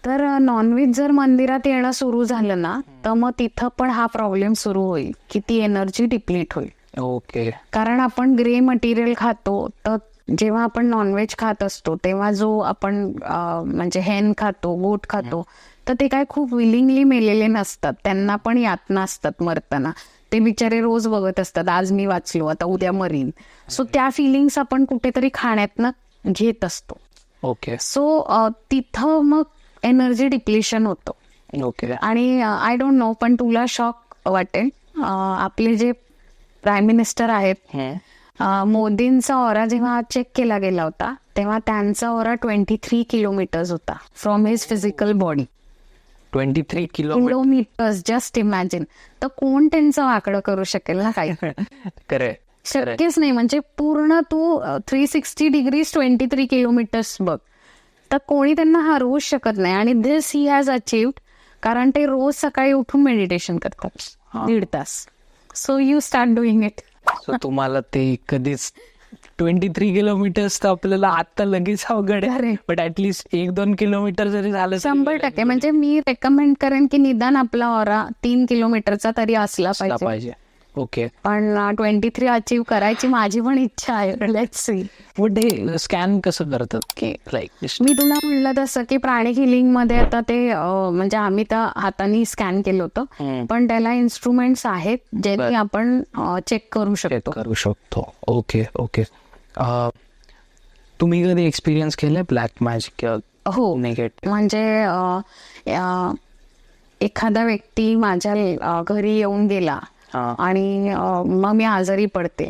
तर नॉनव्हेज जर मंदिरात येणं सुरू झालं ना तर मग तिथं पण हा प्रॉब्लेम सुरू होईल की ती एनर्जी डिप्लीट होईल. ओके. कारण आपण ग्रे मटेरियल खातो, तर जेव्हा आपण नॉनव्हेज खात असतो तेव्हा जो आपण म्हणजे हेन खातो, गोट खातो, तर ते काय खूप विलिंगली मेलेले नसतात, त्यांना पण यातना असतात मरताना. ते बिचारे रोज बघत असतात आज मी वाचलो आता उद्या मरीन. सो त्या फिलिंग्स आपण कुठेतरी खाण्यातनं घेत असतो. ओके सो तिथं मग एनर्जी डिप्लिशन होतं. ओके. आणि आय डोंट नो, पण तुला शॉक वाटेल, आपले जे प्राईम मिनिस्टर आहेत, मोदींचा ऑरा जेव्हा चेक केला गेला होता तेव्हा त्यांचा ऑरा 23 किलोमीटर्स होता from his physical body. 23 kilometre. Kilometres, just imagine. तर कोण त्यांचं वाकडं करू शकेल ना काही? खरे शक्यच नाही. म्हणजे पूर्ण तू 360 डिग्रीज 23 किलोमीटर्स बघ, तर कोणी त्यांना हरवूच शकत नाही. आणि दिस ही हॅज अचीव्ड, कारण ते रोज सकाळी उठून मेडिटेशन करतात 1.5 तास. So you start doing it. So तुम्हाला ते कधीच 23 किलोमीटर्स तर आपल्याला आता लगेच अवघड आहे, बट ऍटलीस्ट 1-2 किलोमीटर जरी झालं 100%. म्हणजे मी रेकमेंड करेन की निदान आपला ऑरा 3 किलोमीटरचा तरी असला पाहिजे. ओके. पण 23 अचीव्ह करायची माझी पण इच्छा आहे. Let's see. बट हे स्कॅन कसं करतात की लाईक मी तुला म्हणलं तसं की प्राणिक हिलिंग मध्ये आता ते म्हणजे आम्ही तर हाताने स्कॅन केलं होतं, पण त्याला इन्स्ट्रुमेंट्स आहेत ज्यांनी आपण चेक करू शकतो. Okay okay. तुम्ही कधी एक्सपिरियन्स केलंय ब्लॅक मॅजिक? हो. नेगेटिव्ह म्हणजे एखादा व्यक्ती माझ्या घरी येऊन गेला आणि मग मी आजारी पडते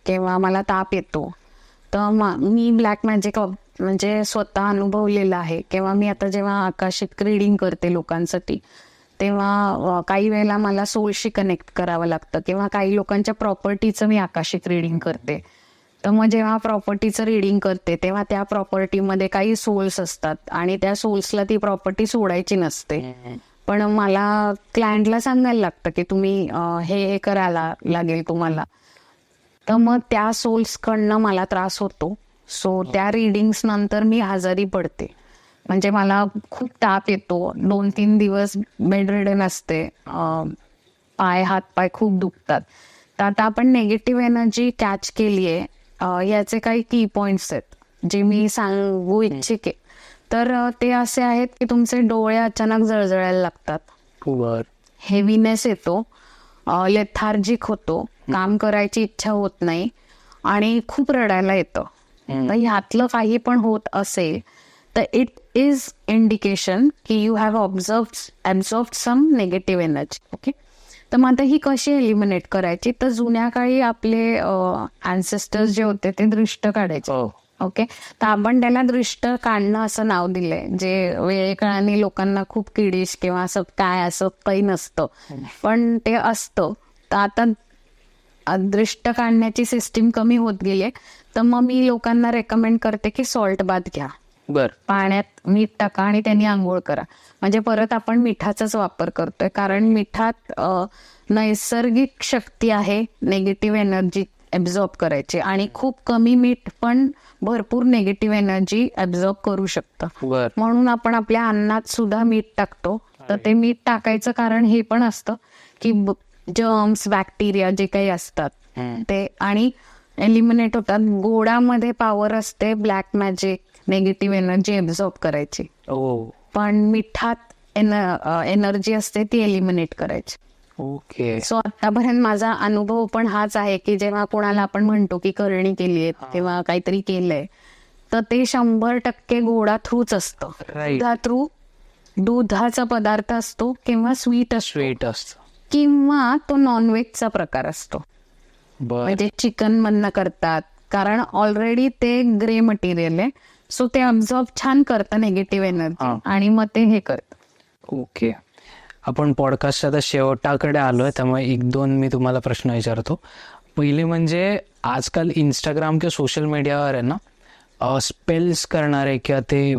किंवा मला ताप येतो, तर मी ब्लॅक मॅजिक म्हणजे स्वतः अनुभवलेलं आहे. किंवा मी आता जेव्हा आकाशिक रीडिंग करते लोकांसाठी, तेव्हा काही वेळेला मला सोलशी कनेक्ट करावं लागतं, किंवा काही लोकांच्या प्रॉपर्टीचं मी आकाशिक रीडिंग करते. तर मग जेव्हा प्रॉपर्टीचं रीडिंग करते तेव्हा त्या प्रॉपर्टीमध्ये काही सोल्स असतात आणि त्या सोल्सला ती प्रॉपर्टी सोडायची नसते, पण मला क्लायंटला सांगायला लागतं की तुम्ही हे करायला लागेल तुम्हाला. तर मग त्या सोल्सकडनं मला त्रास होतो. सो त्या रीडिंग्स नंतर मी आजारी पडते. म्हणजे मला खूप ताप येतो, 2-3 दिवस बेड रिडन असते, हात पाय खूप दुखतात. तर आता आपण नेगेटिव्ह एनर्जी कॅच केली आहे, याचे काही की पॉइंट्स आहेत जे मी सांगू इच्छिते. तर ते असे आहेत की तुमचे डोळे अचानक जळजळायला लागतात, हेवीनेस येतो, लेथार्जिक होतो, काम करायची इच्छा होत नाही आणि खूप रडायला येतं. तर ह्यातलं काही पण होत असेल तर इट इज इंडिकेशन की you have absorbed some negative energy. Okay. तर मग आता ही कशी एलिमिनेट करायची? तर जुन्या काळी आपले ॲन्सेस्टर्स जे होते ते दृष्ट काढायचे. ओके. तर आपण त्याला दृष्ट काढणं असं नाव दिलंय, जे वेळेकाळाने लोकांना खूप किडीश किंवा असं काय असं काही नसतं, पण ते असतं. तर आता दृष्ट काढण्याची सिस्टीम कमी होत गेली, तर मग मी लोकांना रेकमेंड करते की सॉल्ट बाथ घ्या. पाण्यात मीठ टाका आणि त्यांनी आंघोळ करा. म्हणजे परत आपण मिठाचाच वापर करतोय, कारण मिठात नैसर्गिक शक्ती आहे नेगेटिव्ह एनर्जी ॲब्झॉर्ब करायची, आणि खूप कमी मीठ पण भरपूर नेगेटिव्ह एनर्जी ॲब्झॉर्ब करू शकतं. म्हणून आपण आपल्या अन्नात सुद्धा मीठ टाकतो. तर ते मीठ टाकायचं कारण हे पण असतं की जर्म्स, बॅक्टेरिया जे काही असतात ते आणि एलिमिनेट होतात. गोडामध्ये पॉवर असते black magic negative energy absorb करायची, पण मिठात एनर्जी असते ती एलिमिनेट करायची. ओके. सो आतापर्यंत माझा अनुभव पण हाच आहे की जेव्हा कोणाला आपण म्हणतो की करणी केली आहे किंवा काहीतरी केलंय, तर ते 100% गोडा थ्रूच असतं. दुधा थ्रू, दुधाचा पदार्थ असतो किंवा स्वीट असतो किंवा तो नॉनव्हेजचा प्रकार असतो. म्हणजे चिकन मधनं करतात, कारण ऑलरेडी ते ग्रे मटेरियल आहे. सो ते अब्झॉर्ब छान करतं नेगेटिव्ह एनर्जी आणि मग ते हे करतं. ओके. आपण पॉडकास्टच्या आता शेवटाकडे आलोय, त्यामुळे 1-2 मी तुम्हाला प्रश्न विचारतो. पहिले म्हणजे आजकाल इंस्टाग्राम किंवा सोशल मीडियावर आहे ना स्पेल्स करणारे किंवा ते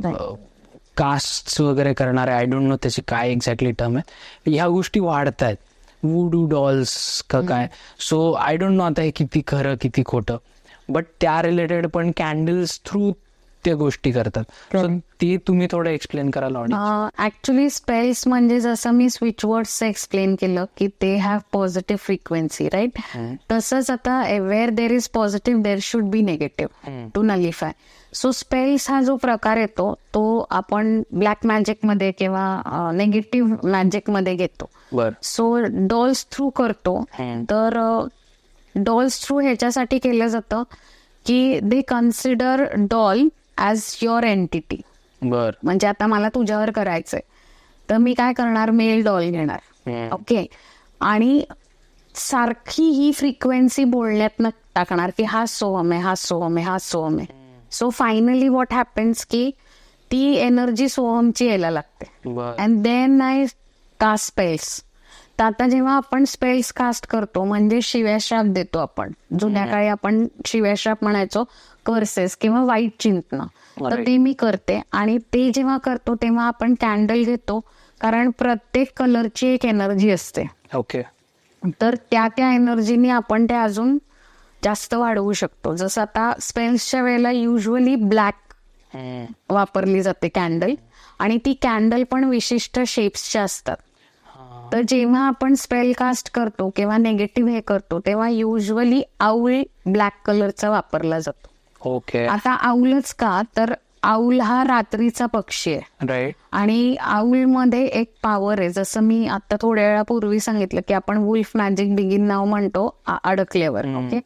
कास्ट वगैरे करणारे, आय डोंट नो त्याची काय एक्झॅक्टली टर्म आहे, ह्या गोष्टी वाढत आहेत. वूडू डॉल्स का काय. सो आय डोंट नो आता हे किती खरं किती खोटं, बट त्या रिलेटेड पण कॅन्डल्स थ्रू त्या गोष्टी करतात. सो ते तुम्ही थोडं एक्सप्लेन कराल? ऍक्च्युली स्पेल्स म्हणजे जसं मी स्विच वर्ड्स एक्सप्लेन केलं की ते हॅव पॉझिटिव्ह फ्रिक्वेन्सी, राईट. तसंच आता where there is positive there should be negative to nullify. So spells हा जो प्रकार येतो तो आपण ब्लॅक मॅजिक मध्ये किंवा नेगेटिव्ह मॅजिक मध्ये घेतो. सो डॉल्स थ्रू करतो. तर डॉल्स थ्रू ह्याच्यासाठी केलं जातं की they consider doll as your entity. बर. म्हणजे आता मला तुझ्यावर करायचंय तर मी काय करणार, मेल डॉल घेणार. ओके. आणि सारखी ही फ्रिक्वेन्सी बोलण्यात टाकणार की हा सोहम आहे, हा सोहम आहे, हा सोहम आहे. सो फायनली व्हॉट हॅपन्स की ती एनर्जी सोहमची यायला लागते. And then I cast spells. तर आता जेव्हा आपण स्पेल्स कास्ट करतो म्हणजे शिव्याश्राप देतो आपण. जुन्या काळी आपण शिव्याश्राप म्हणायचो, कर्सेस किंवा वाईट चिंतन. तर ते मी करते. आणि ते जेव्हा करतो तेव्हा आपण कॅन्डल घेतो, कारण प्रत्येक कलरची एक एनर्जी असते. ओके. तर त्या एनर्जीने आपण ते अजून जास्त वाढवू शकतो. जसं आता स्पेल्सच्या वेळेला युजली ब्लॅक वापरली जाते कॅन्डल, आणि ती कॅन्डल पण विशिष्ट शेप्सच्या असतात. तर जेव्हा आपण स्पेल कास्ट करतो किंवा नेगेटिव्ह हे करतो तेव्हा युजली आऊल ब्लॅक कलरचा वापरला जातो. ओके. आता आऊलच का, तर आऊल हा रात्रीचा पक्षी आहे. राईट. आणि आऊलमध्ये एक पॉवर आहे. जसं मी आता थोड्या वेळापूर्वी सांगितलं की आपण वुल्फ मॅजिक बिगिन नाव म्हणतो अडकल्यावर. ओके.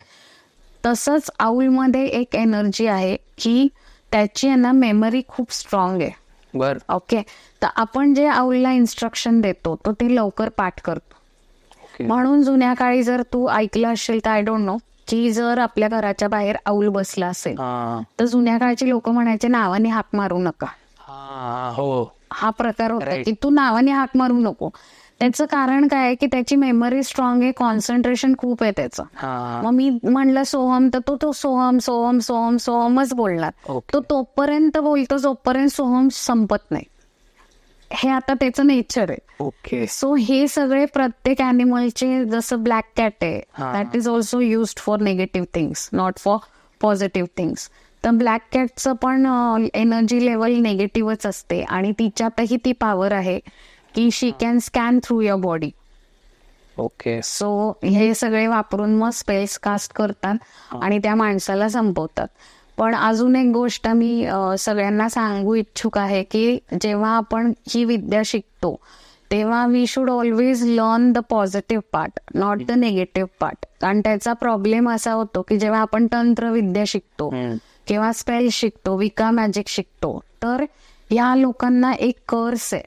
तसंच आऊलमध्ये एक एनर्जी आहे की त्याची आहे ना मेमरी खूप स्ट्रॉंग आहे. बर. ओके. तर आपण जे आऊलला इन्स्ट्रक्शन देतो तो ते लवकर पाठ करतो. म्हणून जुन्या काळी जर तू ऐकलं असेल तर आय डोंट नो की जर आपल्या घराच्या बाहेर आऊल बसला असेल तर जुन्या काळची लोक म्हणायचे नावाने हाक मारू नका. हो. हा प्रकार होता की तू नावाने हाक मारू नको. त्याचं कारण काय आहे की त्याची मेमरी स्ट्रॉंग आहे, कॉन्सन्ट्रेशन खूप आहे त्याचं. मग मी म्हणलं सोहम तर तो सोहम सोहम सोहम सोहमच बोलणार. तो तोपर्यंत बोलतो जोपर्यंत सोहम संपत नाही. हे आता त्याचं नेचर आहे. ओके. सो हे सगळे प्रत्येक अॅनिमलचे, जसं ब्लॅक कॅट आहे that is also used for negative things, not for positive things. तर ब्लॅक कॅटचं पण एनर्जी लेवल निगेटिव्हच असते आणि तिच्यातही ती पॉवर आहे की she can scan through your body. Okay. So हे सगळे वापरून मग स्पेल्स कास्ट करतात आणि त्या माणसाला संपवतात. पण अजून एक गोष्ट मी सगळ्यांना सांगू इच्छुक आहे की जेव्हा आपण ही विद्या शिकतो तेव्हा we should always learn the positive part, not the negative part. कारण त्याचा प्रॉब्लेम असा होतो की जेव्हा आपण तंत्रविद्या शिकतो किंवा स्पेल शिकतो, विका मॅजिक शिकतो, तर या लोकांना एक कर्स आहे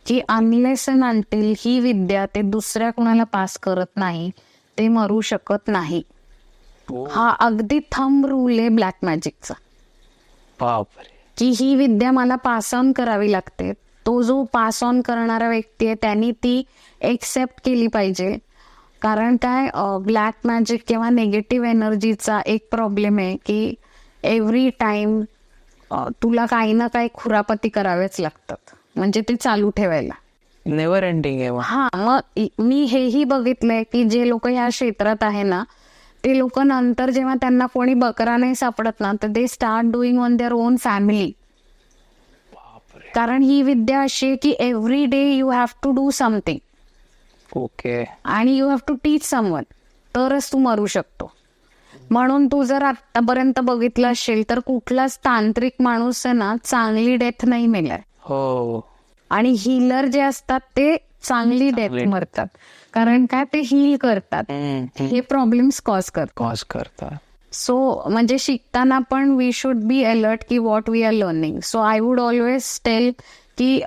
की अनलेस अँड अंटिल ही विद्या ते दुसऱ्या कुणाला पास करत नाही ते मरू शकत नाही. हा अगदी थंब रूल आहे ब्लॅक मॅजिकचा. बापरे. की ही विद्या मला पास ऑन करावी लागते. तो जो पास ऑन करणारा व्यक्ती आहे त्यांनी ती एक्सेप्ट केली पाहिजे. कारण काय, ब्लॅक मॅजिक किंवा निगेटिव्ह एनर्जीचा एक प्रॉब्लेम आहे की एव्हरी टाइम तुला काही ना काही खुरापती कराव्याच लागतात, म्हणजे ते चालू ठेवायला. नेव्हर एंडिंग आहे. हा, मग मी हेही बघितलंय की जे लोक ह्या क्षेत्रात आहे ना ते लोक नंतर जेव्हा त्यांना कोणी बकरा नाही सापडत ना तर they start doing on their own family. कारण ही विद्या अशी आहे की every day you have to do something. Okay. आणि you have to teach someone, तरच तू मरू शकतो. म्हणून तू जर आतापर्यंत बघितलं असेल तर कुठलाच तांत्रिक माणूस आहे ना चांगली डेथ नाही मेलाय. हो. आणि हीलर जे असतात ते चांगली डेथ मरतात. कारण काय, ते हील करतात, हे प्रॉब्लेम्स कॉज करतात. सो म्हणजे शिकताना पण वी शुड बी अलर्ट की what we are learning. So I would always tell की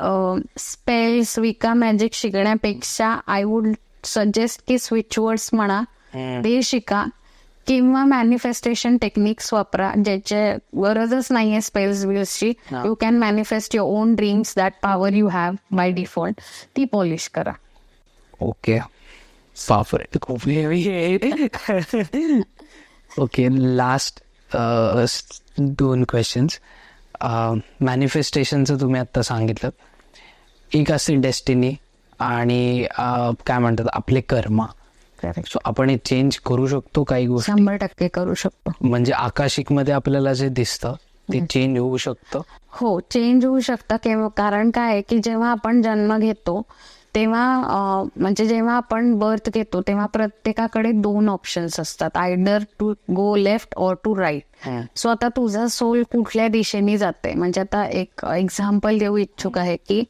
स्पेल्स, विका मॅजिक शिकण्यापेक्षा आय वुड सजेस्ट की स्विच वर्ड्स म्हणा ते शिका, किंवा मॅनिफेस्टेशन टेक्निक्स वापरा ज्याचे गरजच नाहीये स्पेल्स बिल्सची. You can manifest your own dreams, that power you have by default, ती पॉलिश करा. ओके. बापरे, खूप हेवी आहे. Okay, last 2 questions. मॅनिफेस्टेशनचं तुम्ही आत्ता सांगितलं. एक असते डेस्टिनी आणि काय म्हणतात आपले कर्म. सो आपण हे चेंज करू शकतो काही गोष्टी? 100% करू शकतो. म्हणजे आकाशिक मध्ये आपल्याला जे दिसतं ते चेंज होऊ शकतं? हो, चेंज होऊ शकतं. कारण काय आहे की जेव्हा आपण जन्म घेतो तेव्हा म्हणजे जेव्हा आपण बर्थ घेतो तेव्हा प्रत्येकाकडे 2 ऑप्शन्स असतात, either to go left or to right. So आता तुझा सोल कुठल्या दिशेने जाते, म्हणजे आता एक एक्झाम्पल देऊ इच्छुक आहे की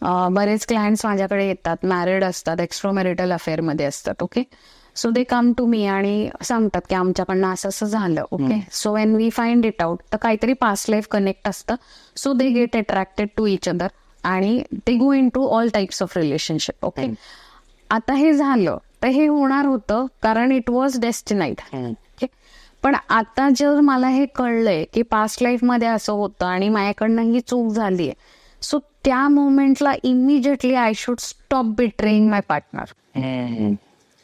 बरेच क्लायंट्स माझ्याकडे येतात, मॅरिड असतात, एक्स्ट्रा मॅरिटल अफेअरमध्ये असतात. Okay. So they come to me आणि सांगतात की आमच्याकडनं असं असं झालं. Okay, so when we find it out, तर काहीतरी पास्ट लाईफ कनेक्ट असतं. So they get attracted to each other आणि ते go in to all types of relationship. Okay, आता हे झालं तर हे होणार होतं कारण इट वॉज डेस्टिनाइड. पण आता जर मला हे कळलंय की पास्ट लाईफ मध्ये असं होतं आणि माझ्याकडनं ही चूक झालीये, सो त्या मोमेंटला immediately I should stop betraying my partner.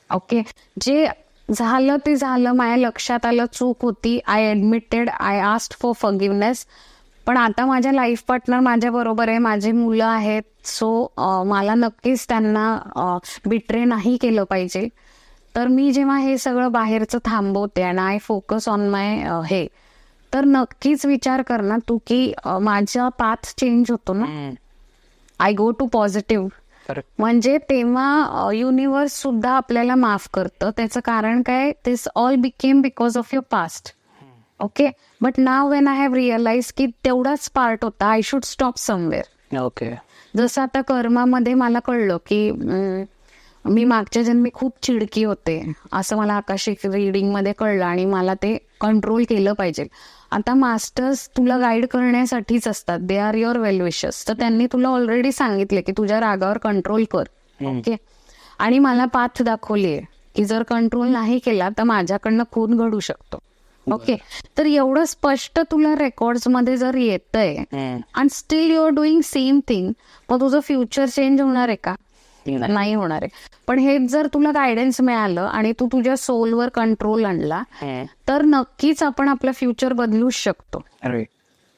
Okay, जे झालं ते झालं, माझ्या लक्षात आलं चूक होती, I admitted, I asked for forgiveness. पण आता माझ्या लाईफ पार्टनर माझ्या बरोबर आहे, माझे मुलं आहेत, सो मला नक्कीच त्यांना बिट्रे नाही केलं पाहिजे. तर मी जेव्हा हे सगळं बाहेरचं थांबवते आणि आय फोकस ऑन माय हे, तर नक्कीच विचार कर ना तू की माझा पाथ चेंज होतो ना. I go to positive. म्हणजे तेव्हा युनिव्हर्स सुद्धा आपल्याला माफ करतं. त्याचं कारण काय, this all became because of your past. Okay, but now when I have realise की तेवढाच पार्ट होता, I should stop somewhere. Okay, जसं आता कर्मामध्ये मला कळलं की मी मागच्या जन्मी खूप चिडकी होते, असं मला आकाशिक रिडिंग मध्ये कळलं आणि मला ते कंट्रोल केलं पाहिजे. आता मास्टर्स तुला गाईड करण्यासाठीच असतात, they are your well wishers. तर त्यांनी तुला ऑलरेडी सांगितले की तुझ्या रागावर कंट्रोल कर. ओके, आणि मला पाथ दाखवलीये की जर कंट्रोल नाही केला तर माझ्याकडनं खून घडू शकतो. ओके, तर एवढं स्पष्ट तुला रेकॉर्ड्स मध्ये जर येतंय आणि still you are doing same thing, मग तुझं फ्युचर चेंज होणार आहे का? नाही होणार आहे. पण हेच जर तुला गायडन्स मिळालं आणि तू तुझ्या सोलवर कंट्रोल आणला तर नक्कीच आपण आपलं फ्युचर बदलूच शकतो.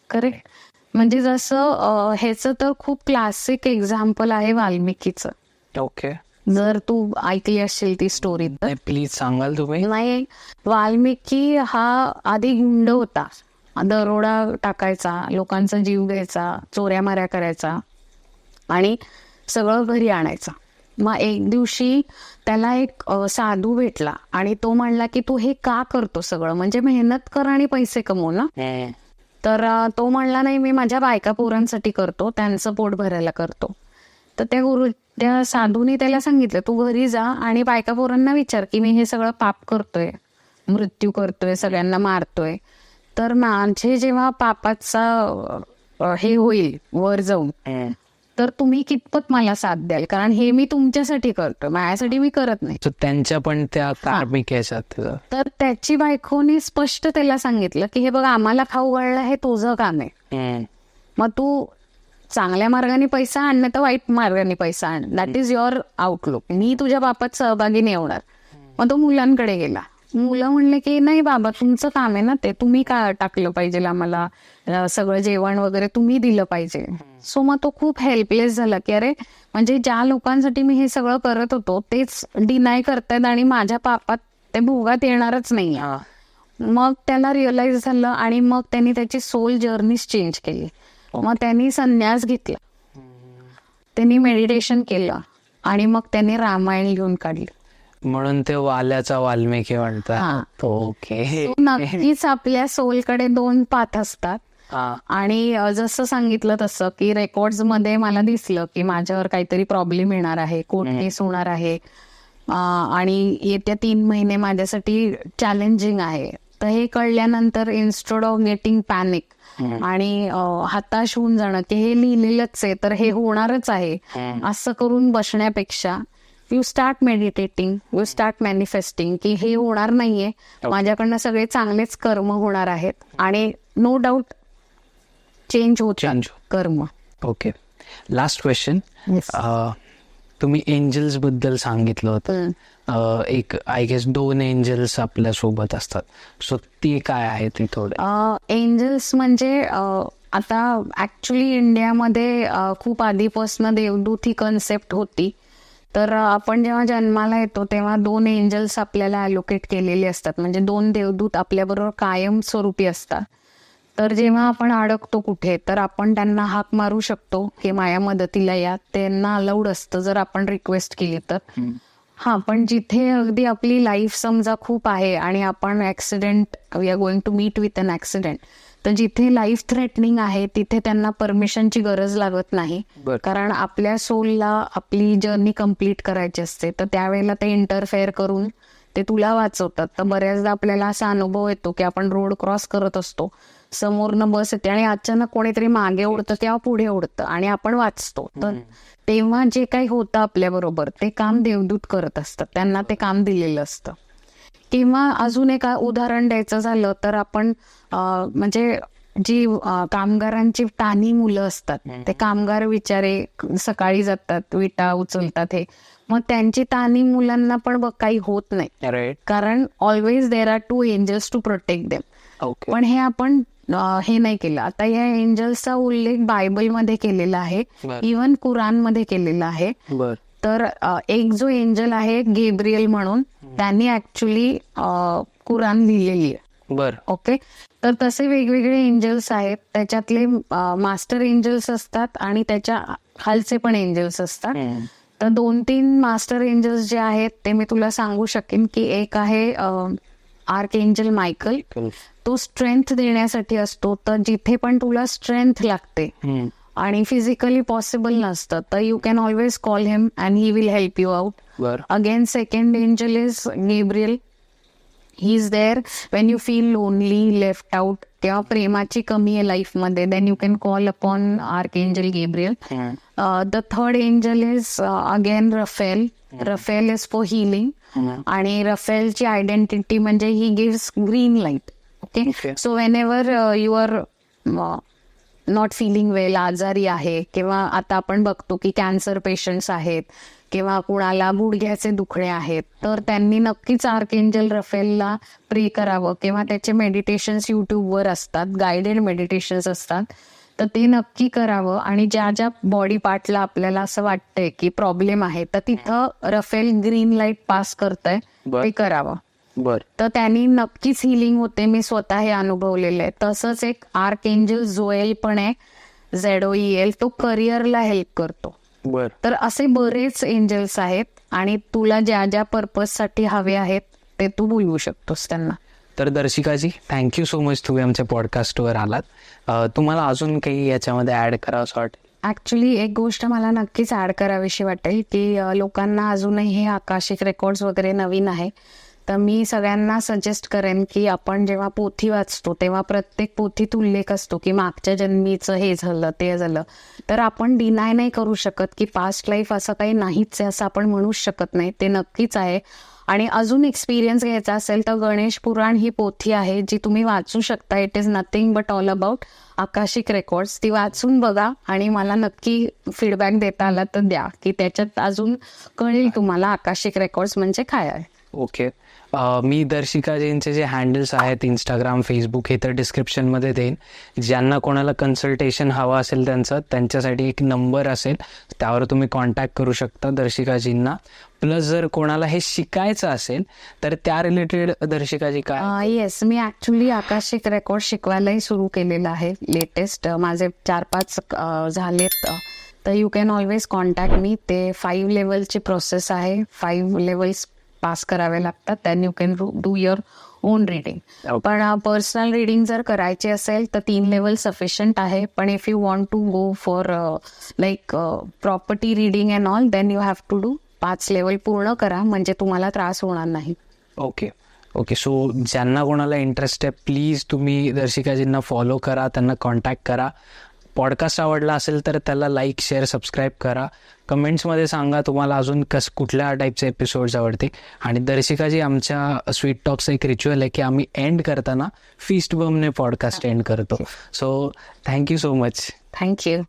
करेक्ट. म्हणजे जसं ह्याचं तर खूप क्लासिक एक्झाम्पल आहे वाल्मिकीचं. ओके, जर तू ऐकली असेल ती स्टोरी तर प्लीज सांगाल तुम्ही? नाही, वाल्मिकी हा आधी गुंड होता, दरोडा टाकायचा, लोकांचा जीव घ्यायचा, चोऱ्या माऱ्या करायचा आणि सगळं घरी आणायचा. मग एक दिवशी त्याला एक साधू भेटला आणि तो म्हणला की तू हे का करतो सगळं, म्हणजे मेहनत कर आणि पैसे कमव ना. तर तो म्हणला नाही, मी माझ्या बायका पोरांसाठी करतो, त्यांचं पोट भरायला करतो. तर त्या साधूने त्याला सांगितलं तू घरी जा आणि बायका पोरांना विचार की मी हे सगळं पाप करतोय, मृत्यू करतोय, सगळ्यांना मारतोय, तर माझे जेव्हा पापाचा हे होईल वर जाऊन तर तुम्ही कितपत मला साथ द्याल, कारण हे मी तुमच्यासाठी करतोय, माझ्यासाठी मी करत नाही. त्यांच्या पण त्या कार्मिक ह्याच्यात. तर त्याची बायकोने स्पष्ट त्याला सांगितलं की हे बघा, आम्हाला खाऊ घालणं हे तुझं काम आहे, मग तू चांगल्या मार्गाने पैसा आण नाही तर वाईट मार्गाने पैसा आण, दॅट इज युअर आउटलुक, मी तुझ्या बापात सहभागी नाही होणार. मग तो मुलांकडे गेला. मुलं म्हणले की नाही बाबा, तुमचं काम आहे ना ते, तुम्ही काय टाकलं पाहिजे आम्हाला, सगळं जेवण वगैरे तुम्ही दिलं पाहिजे. सो मग तो खूप हेल्पलेस झाला की अरे, म्हणजे ज्या लोकांसाठी मी हे सगळं करत होतो तेच डिनाय करतायत आणि माझ्या पापात ते भोगात येणारच नाही. मग त्याला रिअलाइज झालं आणि मग त्यांनी त्याची सोल जर्नीज चेंज केली. मग त्यांनी संन्यास घेतला, त्यांनी मेडिटेशन केलं आणि मग त्यांनी रामायण लिहून काढली. म्हणून ते वाल्याचा वाल्मिकी म्हणतात. ओके, नक्कीच आपल्या सोलकडे दोन पाथ असतात. आणि जसं सांगितलं तसं की रेकॉर्ड्स मध्ये मला दिसलं की माझ्यावर काहीतरी प्रॉब्लेम येणार आहे, कोर्ट केस होणार आहे आणि येत्या 3 महिने माझ्यासाठी चॅलेंजिंग आहे. तर हे कळल्यानंतर इन्स्टेड ऑफ गेटिंग पॅनिक आणि हताश होऊन जाणं की हे लिहिलेलंच आहे तर हे होणारच आहे असं करून बसण्यापेक्षा you start meditating, you start manifesting की हे होणार नाहीये, माझ्याकडनं सगळे चांगलेच कर्म होणार आहेत आणि नो डाऊट चेंज होत कर्म. Okay, last question. तुम्ही एंजल्स बद्दल सांगितलं होतं, एक आय गेस 2 एंजल्स आपल्या सोबत असतात, सो ते काय आहे ते थोडं? एंजल्स म्हणजे आता ऍक्च्युली इंडियामध्ये खूप आधीपासून देवदूत ही कन्सेप्ट होती. तर आपण जेव्हा जन्माला येतो तेव्हा 2 एंजल्स आपल्याला अलोकेट केलेले असतात, म्हणजे 2 देवदूत आपल्याबरोबर कायम स्वरूपी असतात. तर जेव्हा आपण अडकतो कुठे तर आपण त्यांना हाक मारू शकतो की माझ्या मदतीला या, त्यांना अलाउड असतं जर आपण रिक्वेस्ट केली तर. पण जिथे अगदी आपली लाईफ समजा खूप आहे आणि आपण accident, we are going to meet with an accident, तर जिथे लाईफ थ्रेटनिंग आहे तिथे त्यांना परमिशनची गरज लागत नाही, कारण आपल्या सोलला आपली जर्नी कम्प्लीट करायची असते. तर त्यावेळेला ते इंटरफेअर करून ते तुला वाचवतात. तर बऱ्याचदा आपल्याला असा अनुभव येतो की आपण रोड क्रॉस करत असतो, समोरनं बस येते आणि अचानक कोणीतरी मागे उडतं किंवा पुढे उडतं आणि आपण वाचतो. तर तेव्हा जे काही होतं आपल्या बरोबर ते काम देवदूत करत असतात, त्यांना ते काम दिलेलं असतं. किंवा अजून एक उदाहरण द्यायचं झालं तर आपण म्हणजे जी कामगारांची तान्ही मुलं असतात, ते कामगार बिचारे सकाळी जातात, विटा उचलतात, हे मग त्यांची तान्ही मुलांना पण बघ काही होत नाही, कारण always there are 2 angels to protect them. पण हे आपण हे नाही केलं. आता या एंजल्सचा उल्लेख बायबलमध्ये केलेला आहे, इव्हन कुराणमध्ये केलेला आहे. तर एक जो एंजल आहे गेब्रियल म्हणून, त्यांनी ऍक्च्युली कुराण लिहिलेली आहे. ओके. तर तसे वेगवेगळे एंजल्स आहेत, त्याच्यातले मास्टर एंजल्स असतात आणि त्याच्या खालचे पण एंजल्स असतात. तर 2-3 मास्टर एंजल्स जे आहेत ते मी तुला सांगू शकेन की एक आहे आर्क एंजल मायकल. तो स्ट्रेंथ देण्यासाठी असतो. तर जिथे पण तुला स्ट्रेंथ लागते आणि फिजिकली पॉसिबल नसतं तर you can always call him and he will help you out. Again second angel is Gabriel. He is there when you feel lonely, left out किंवा प्रेमाची कमी आहे लाईफमध्ये, then you can call upon archangel Gabriel. The third angel is again Raphael. Raphael is for healing आणि रफेलची identity म्हणजे he gives green light. Okay. So whenever you are not feeling well, आजारी आहे, किंवा आता आपण बघतो की कॅन्सर पेशंट्स आहेत किंवा कुणाला गुडघ्याचे दुखणे आहेत, तर त्यांनी नक्कीच आर्कएंजल रफेलला प्रे करावं. किंवा त्याचे मेडिटेशन्स युट्यूबवर असतात, गायडेड मेडिटेशन्स असतात, तर ते नक्की करावं. आणि ज्या ज्या बॉडी पार्टला आपल्याला असं वाटतंय की प्रॉब्लेम आहे तर तिथं रफेल ग्रीन लाईट पास करतंय, ते करावं. तर त्यांनी नक्कीच हिलिंग होते. मी स्वतः हे अनुभवलेलं आहे. तसंच एक आर्कएंजल जोएल पण आहे, ZOEL, तो करिअरला हेल्प करतो. तर असे बरेच एंजल्स आहेत आणि तुला ज्या ज्या पर्पजसाठी हवे आहेत ते तू बोलवू शकतोस त्यांना. तर दर्शिकाजी, थँक्यू सो मच, तुम्ही आमच्या पॉडकास्टवर आलात. तुम्हाला अजून काही याच्यामध्ये ऍड करावं असं वाटेल? ऍक्च्युली एक गोष्ट मला नक्कीच ऍड करावीशी वाटेल की लोकांना अजूनही हे आकाशिक रेकॉर्ड्स वगैरे नवीन आहे. तर मी सगळ्यांना सजेस्ट करेन की आपण जेव्हा पोथी वाचतो तेव्हा प्रत्येक पोथीत उल्लेख असतो की मागच्या जन्मीचं हे झालं ते झालं. तर आपण डिनाय नाही करू शकत की पास्ट लाईफ असं काही नाहीच आहे असं आपण म्हणूच शकत नाही, ते नक्कीच आहे. आणि अजून एक्सपिरियन्स घ्यायचा असेल तर गणेश पुराण ही पोथी आहे जी तुम्ही वाचू शकता. It is nothing but all about Akashic records. ती वाचून बघा आणि मला नक्की फीडबॅक देता आला तर द्या की त्याच्यात अजून कळेल तुम्हाला आकाशिक रेकॉर्ड्स म्हणजे काय आहे. ओके. मी दर्शिकाजींचे जे हँडल्स आहेत इंस्टाग्राम, फेसबुक, हे तर डिस्क्रिप्शनमध्ये देईन. ज्यांना कोणाला कन्सल्टेशन हवं असेल त्यांच्यासाठी एक नंबर असेल, त्यावर तुम्ही कॉन्टॅक्ट करू शकता दर्शिकाजींना. प्लस जर कोणाला हे शिकायचं असेल तर त्या रिलेटेड दर्शिकाजी काय? येस, मी ऍक्च्युली आकाशिक रेकॉर्ड शिकवायलाही सुरू केलेलं आहे. लेटेस्ट माझे 4-5 झालेत. तर यू कॅन ऑलवेज कॉन्टॅक्ट मी. ते 5 लेवलची प्रोसेस आहे. 5 लेवल्स पास करावे लागतात. Then you can do your own reading. पण पर्सनल रिडिंग जर करायची असेल तर 3 लेवल सफिशियंट आहे. पण if you want to go for like property reading and all, then you have to do 5 level पूर्ण करा, म्हणजे तुम्हाला त्रास होणार नाही. ओके. सो ज्यांना कोणाला इंटरेस्ट आहे प्लीज तुम्ही दर्शिकाजींना फॉलो करा, त्यांना कॉन्टॅक्ट करा. पॉडकास्ट आवडला असेल तर त्याला लाईक, शेअर, सबस्क्राईब करा. कमेंट्समध्ये सांगा तुम्हाला अजून कुठल्या टाईपचे एपिसोड्स आवडते. आणि दर्शिकाजी, आमच्या स्वीट टॉक्सचं एक रिच्युअल आहे की आम्ही एंड करताना फिस्ट बमने पॉडकास्ट एंड करतो. So thank you so much. Thank you.